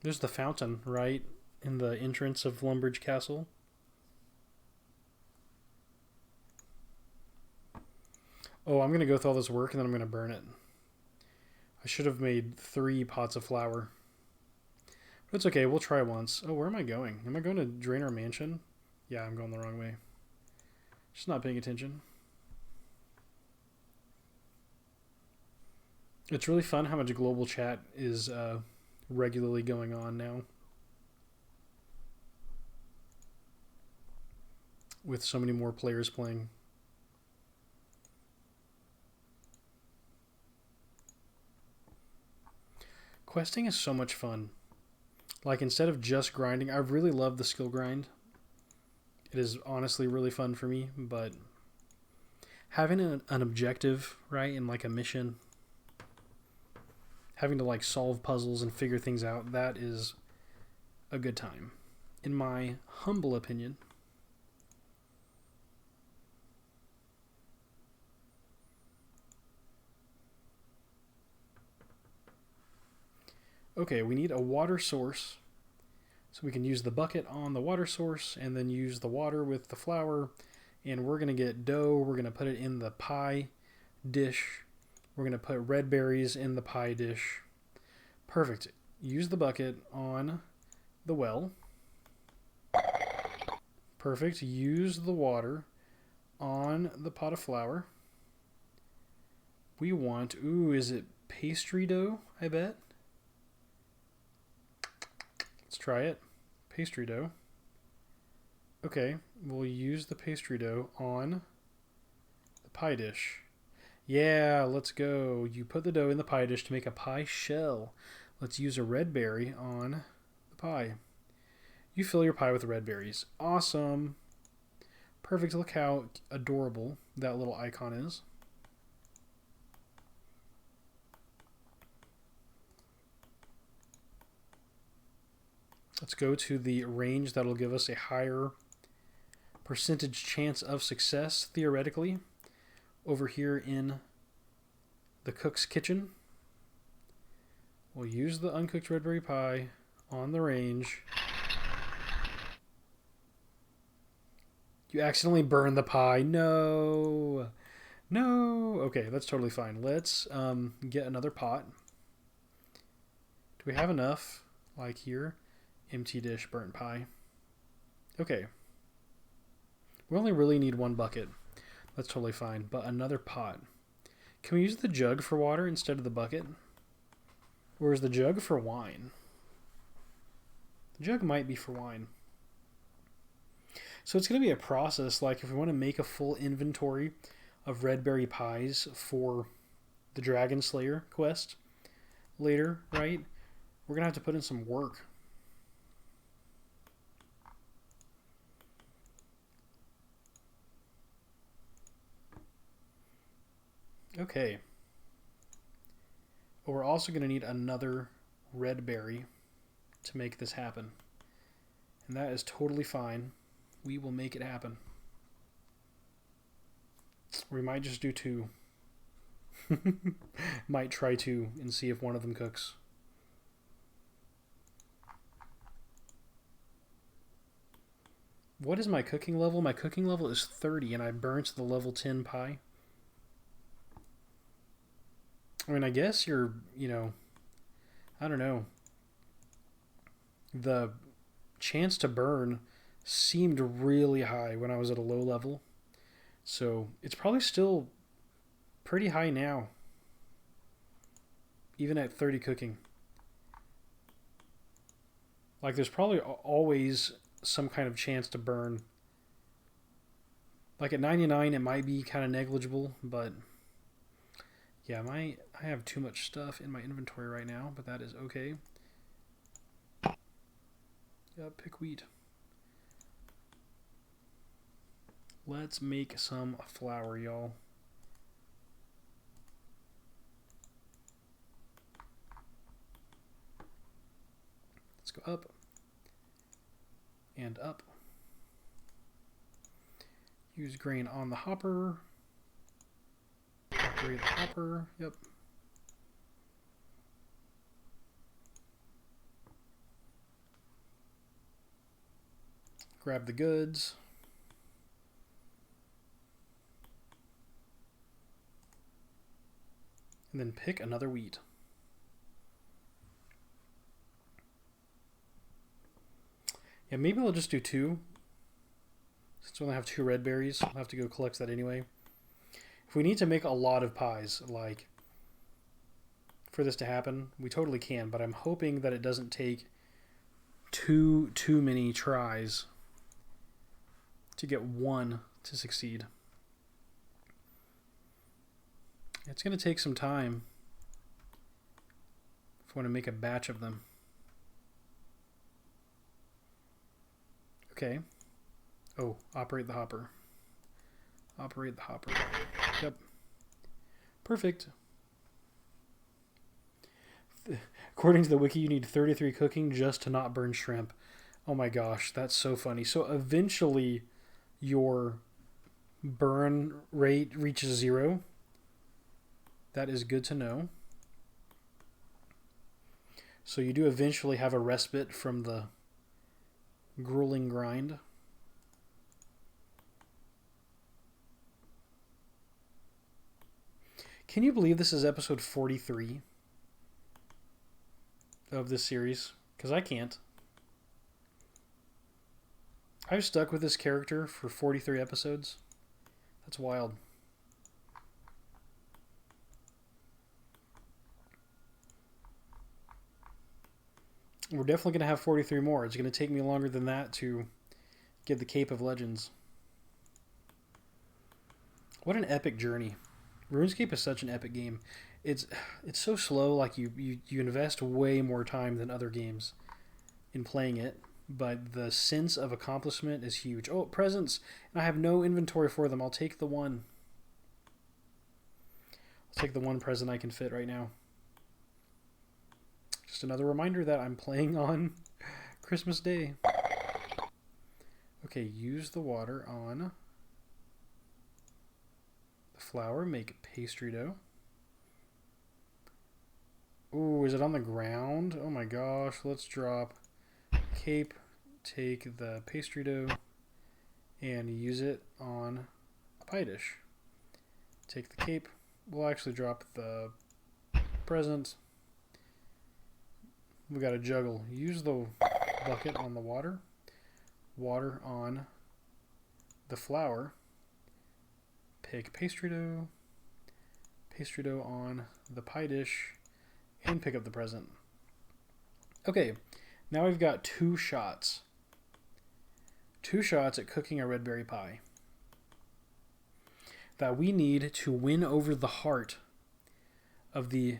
There's the fountain, right, in the entrance of Lumbridge Castle. Oh, I'm going to go through all this work and then I'm going to burn it. I should have made 3 pots of flour. But it's okay, we'll try once. Oh, where am I going? Am I going to Draenor Mansion? Yeah, I'm going the wrong way. Just not paying attention. It's really fun how much global chat is regularly going on now. With so many more players playing. Questing is so much fun. Like, instead of just grinding, I really love the skill grind. It is honestly really fun for me, but having an objective, right, and like a mission, having to like solve puzzles and figure things out, that is a good time, in my humble opinion. Okay, we need a water source. So we can use the bucket on the water source and then use the water with the flour. And we're going to get dough. We're going to put it in the pie dish. We're going to put red berries in the pie dish. Perfect. Use the bucket on the well. Perfect. Use the water on the pot of flour. We want, ooh, is it pastry dough, I bet? Let's try it. Pastry dough. Okay, we'll use the pastry dough on the pie dish. Yeah, let's go. You put the dough in the pie dish to make a pie shell. Let's use a red berry on the pie. You fill your pie with red berries. Awesome. Perfect. Look how adorable that little icon is. Let's go to the range that'll give us a higher percentage chance of success, theoretically, over here in the cook's kitchen. We'll use the uncooked red berry pie on the range. You accidentally burned the pie. No. No. Okay, that's totally fine. Let's get another pot. Do we have enough? Like here. Empty dish, burnt pie. Okay. We only really need one bucket. That's totally fine. But another pot. Can we use the jug for water instead of the bucket? Or is the jug for wine? The jug might be for wine. So it's going to be a process. Like if we want to make a full inventory of red berry pies for the Dragon Slayer quest later, right? We're going to have to put in some work. Okay. But we're also going to need another red berry to make this happen. And that is totally fine. We will make it happen. We might just do 2. Might try 2 and see if one of them cooks. What is my cooking level? My cooking level is 30 and I burnt the level 10 pie. I mean, I guess you're, I don't know. The chance to burn seemed really high when I was at a low level. So it's probably still pretty high now. Even at 30 cooking. Like there's probably always some kind of chance to burn. Like at 99 it might be kind of negligible, but yeah, I have too much stuff in my inventory right now, but that is okay. Yeah, pick wheat. Let's make some flour, y'all. Let's go up and up. Use grain on the hopper. Operate the hopper. Yep. Grab the goods. And then pick another wheat. Yeah, maybe I'll just do 2. Since we only have 2 red berries, I'll have to go collect that anyway. If we need to make a lot of pies, like, for this to happen, we totally can, but I'm hoping that it doesn't take too many tries to get one to succeed. It's going to take some time if I want to make a batch of them. Okay. Oh, operate the hopper. Operate the hopper. Yep. Perfect. According to the wiki, you need 33 cooking just to not burn shrimp. Oh my gosh, that's so funny. So eventually your burn rate reaches 0. That is good to know. So you do eventually have a respite from the grueling grind. Can you believe this is episode 43 of this series? Because I can't. I've stuck with this character for 43 episodes. That's wild. We're definitely going to have 43 more. It's going to take me longer than that to get the Cape of Legends. What an epic journey. RuneScape is such an epic game. It's so slow, like you invest way more time than other games in playing it, but the sense of accomplishment is huge. Oh, presents, and I have no inventory for them. I'll take the one. I'll take the one present I can fit right now. Just another reminder that I'm playing on Christmas Day. Okay, use the water on the flour, make pastry dough. Ooh, is it on the ground? Oh my gosh, let's drop cape, take the pastry dough, and use it on a pie dish. Take the cape, we'll actually drop the present. We gotta juggle. Use the bucket on the water, water on the flour, pick pastry dough on the pie dish, and pick up the present. Okay, now we've got 2 shots. 2 shots at cooking a red berry pie that we need to win over the heart of the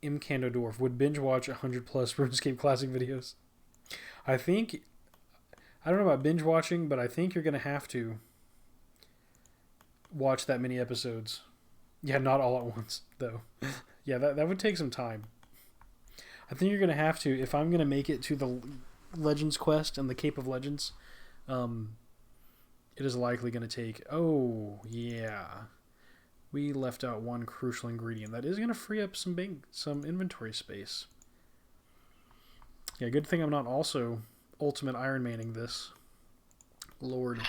Imcando Dwarf. Would binge watch 100 plus RuneScape Classic videos. I don't know about binge watching, but I think you're going to have to watch that many episodes. Yeah, not all at once, though. Yeah, that would take some time. I think you're going to have to, if I'm going to make it to the Legends quest and the Cape of Legends, it is likely going to take... Oh, yeah. We left out one crucial ingredient. That is going to free up some inventory space. Yeah, good thing I'm not also ultimate Ironmaning this. Lord.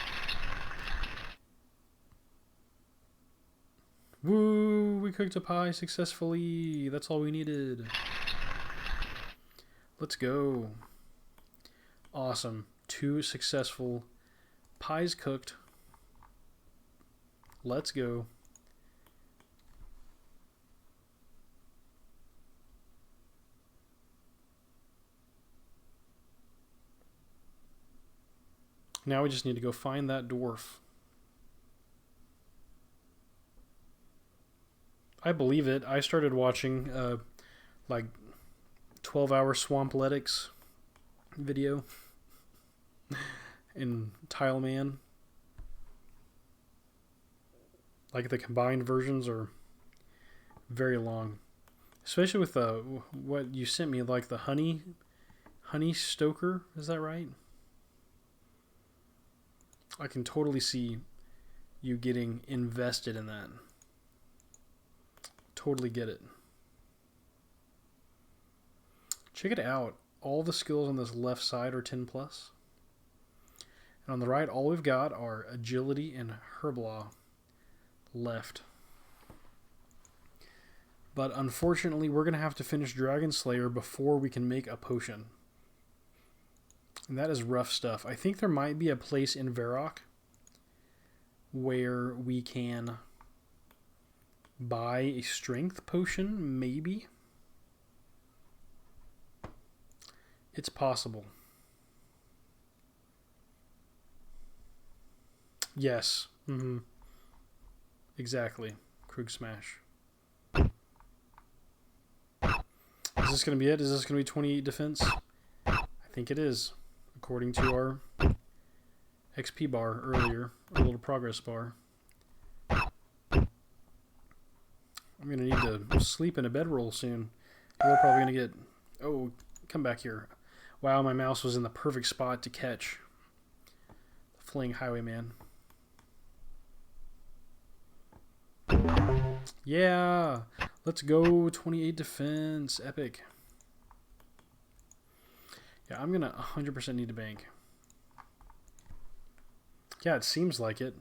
Woo! We cooked a pie successfully. That's all we needed. Let's go. Awesome. 2 successful pies cooked. Let's go. Now we just need to go find that dwarf. I believe it. I started watching like 12-hour Swampletics video in Tile Man. Like the combined versions are very long. Especially with what you sent me, like the honey stoker, is that right? I can totally see you getting invested in that. Totally get it. Check it out. All the skills on this left side are 10 plus. And on the right, all we've got are agility and herb left. But unfortunately, we're going to have to finish Dragon Slayer before we can make a potion. And that is rough stuff. I think there might be a place in Varrock where we can buy a strength potion, maybe. It's possible. Yes. Mm-hmm. Exactly. Krug Smash. Is this going to be it? Is this going to be 28 defense? I think it is. According to our XP bar earlier, our little progress bar. I'm going to need to sleep in a bedroll soon. We're probably going to get... Oh, come back here. Wow, my mouse was in the perfect spot to catch the fleeing highwayman. Yeah! Let's go. 28 defense. Epic. Yeah, I'm going to 100% need to bank. Yeah, it seems like it.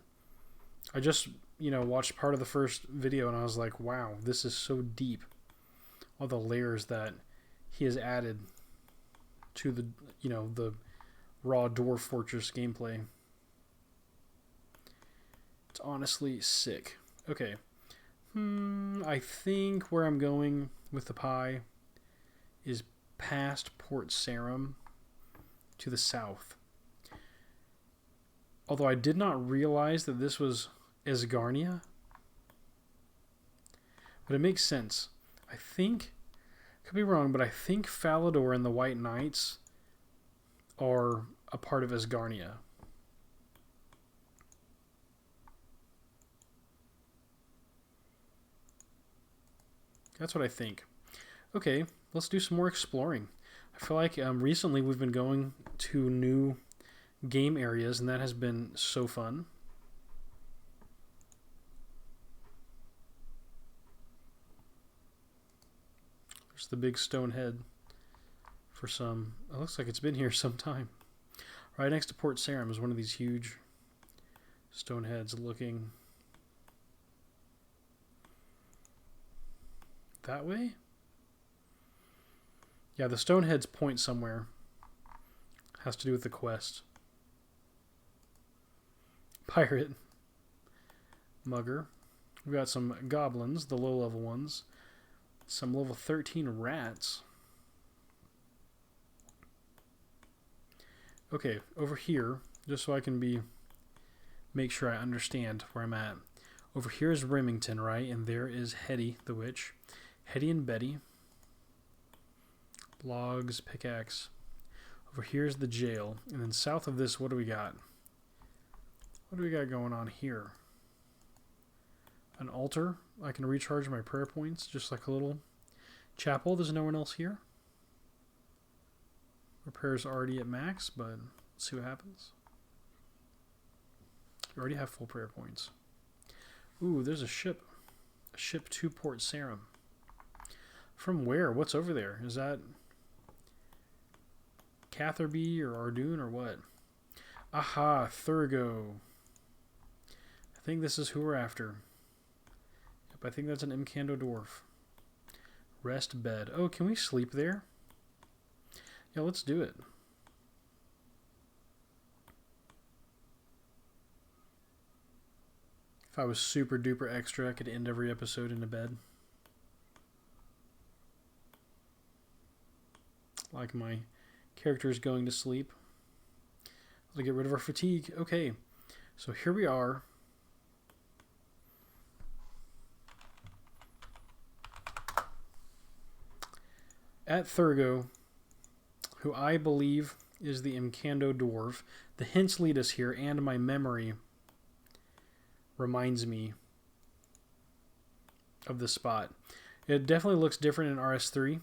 I just, watched part of the first video and I was like, wow, this is so deep. All the layers that he has added to the, the raw Dwarf Fortress gameplay. It's honestly sick. Okay. I think where I'm going with the pie is past Port Sarim to the south. Although I did not realize that this was Esgarnia. But it makes sense. I think, could be wrong, but I think Falador and the White Knights are a part of Esgarnia. That's what I think. Okay, let's do some more exploring. I feel like recently we've been going to new game areas, and that has been so fun. There's the big stone head for some. It looks like it's been here some time. Right next to Port Sarim is one of these huge stone heads looking that way. Yeah, the stone heads point somewhere. Has to do with the quest. Pirate. Mugger. We got some goblins, the low level ones. Some level 13 rats. Okay, over here, just so I can make sure I understand where I'm at. Over here is Remington, right? And there is Hetty, the witch. Hetty and Betty. Logs, pickaxe. Over here is the jail. And then south of this, what do we got? What do we got going on here? An altar. I can recharge my prayer points, just like a little chapel. There's no one else here. Repair's already at max, but let's see what happens. We already have full prayer points. Ooh, there's a ship. A ship to Port Sarim. From where? What's over there? Is that Catherby or Ardoon or what? Aha, Thurgo. I think this is who we're after. Yep, I think that's an Imcando dwarf. Rest bed. Oh, can we sleep there? Yeah, let's do it. If I was super duper extra, I could end every episode in a bed. Like my character is going to sleep. Let's get rid of our fatigue. Okay, so here we are. At Thurgo, who I believe is the Imcando dwarf. The hints lead us here, and my memory reminds me of the spot. It definitely looks different in RS3.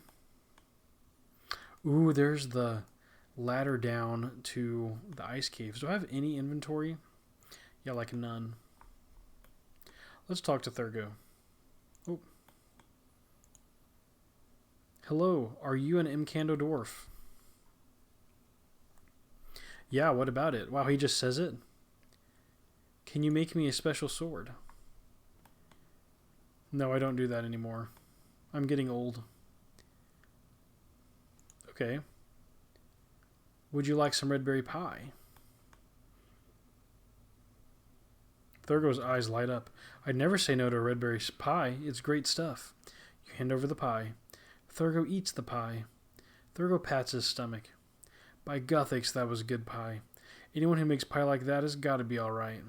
Ooh, there's the ladder down to the ice caves. Do I have any inventory? Yeah, like none. Let's talk to Thurgo. Oh. Hello, are you an Imcando dwarf? Yeah, what about it? Wow, he just says it. Can you make me a special sword? No, I don't do that anymore. I'm getting old. Okay. Would you like some red berry pie? Thurgo's eyes light up. I'd never say no to a red berry pie. It's great stuff. You hand over the pie. Thurgo eats the pie. Thurgo pats his stomach. By Guthix, that was good pie. Anyone who makes pie like that has got to be all right.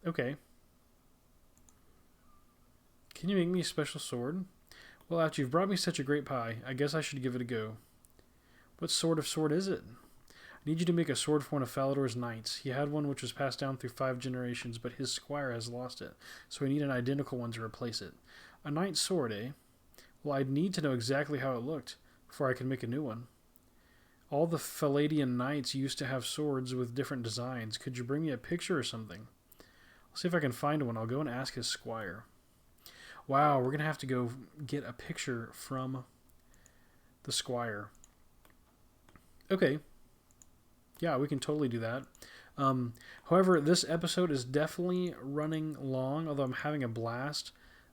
Okay. Can you make me a special sword? Well, after you've brought me such a great pie, I guess I should give it a go. What sort of sword is it? I need you to make a sword for one of Falador's knights. He had one which was passed down through 5 generations, but his squire has lost it, so we need an identical one to replace it. A knight's sword, eh? Well, I'd need to know exactly how it looked before I can make a new one. All the Faladian knights used to have swords with different designs. Could you bring me a picture or something? I'll see if I can find one. I'll go and ask his squire. Wow, we're going to have to go get a picture from the squire. Okay. Yeah, we can totally do that. However, this episode is definitely running long, although I'm having a blast.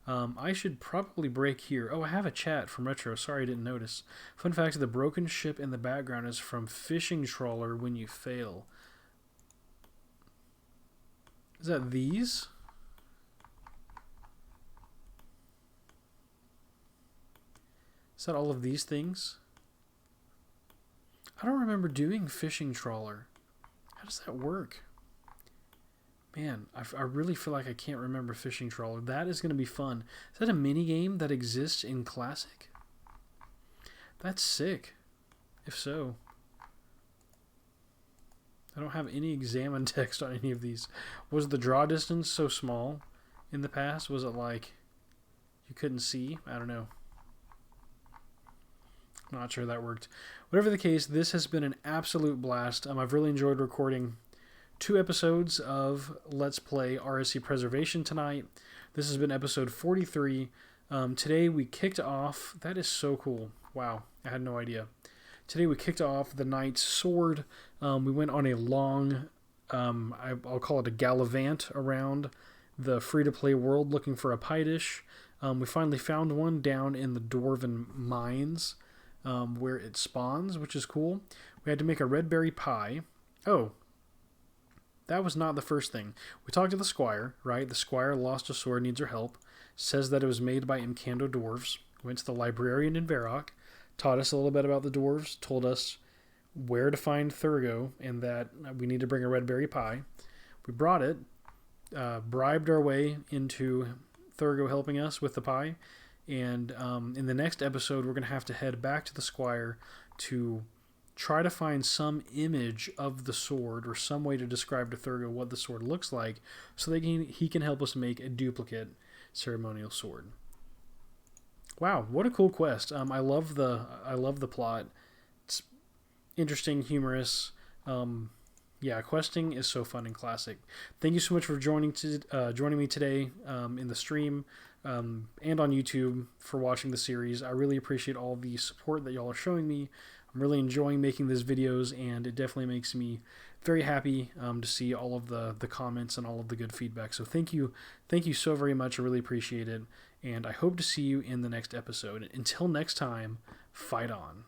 I should probably break here. Oh, I have a chat from Retro. Sorry I didn't notice. Fun fact, the broken ship in the background is from Fishing Trawler When You Fail. Is that these? Is that all of these things? I don't remember doing Fishing Trawler. How does that work? Man, I really feel like I can't remember Fishing Trawler. That is going to be fun. Is that a mini game that exists in Classic? That's sick. If so. I don't have any examine text on any of these. Was the draw distance so small in the past? Was it like you couldn't see? I don't know. Not sure that worked. Whatever the case, this has been an absolute blast. I've really enjoyed recording 2 episodes of Let's Play RSC Preservation tonight. This has been episode 43. Today we kicked off... That is so cool. Wow, I had no idea. Today we kicked off the Knight's Sword. We went on a long, I'll call it a gallivant around the free-to-play world looking for a pie dish. We finally found one down in the Dwarven mines where it spawns, which is cool. We had to make a red berry pie. Oh, that was not the first thing. We talked to the squire, right? The squire lost a sword, needs our help. Says that it was made by Imcando dwarves. Went to the librarian in Varrock, taught us a little bit about the dwarves, told us where to find Thurgo, and that we need to bring a red berry pie. We brought it, bribed our way into Thurgo helping us with the pie, and in the next episode we're going to have to head back to the squire to try to find some image of the sword or some way to describe to Thurgo what the sword looks like so that he can help us make a duplicate ceremonial sword. Wow, what a cool quest. I love the plot. It's interesting, humorous. Yeah, questing is so fun and classic. Thank you so much for joining me today in the stream and on YouTube for watching the series. I really appreciate all the support that y'all are showing me. I'm really enjoying making these videos, and it definitely makes me very happy to see all of the comments and all of the good feedback. So thank you so very much. I really appreciate it, and I hope to see you in the next episode. Until next time, fight on.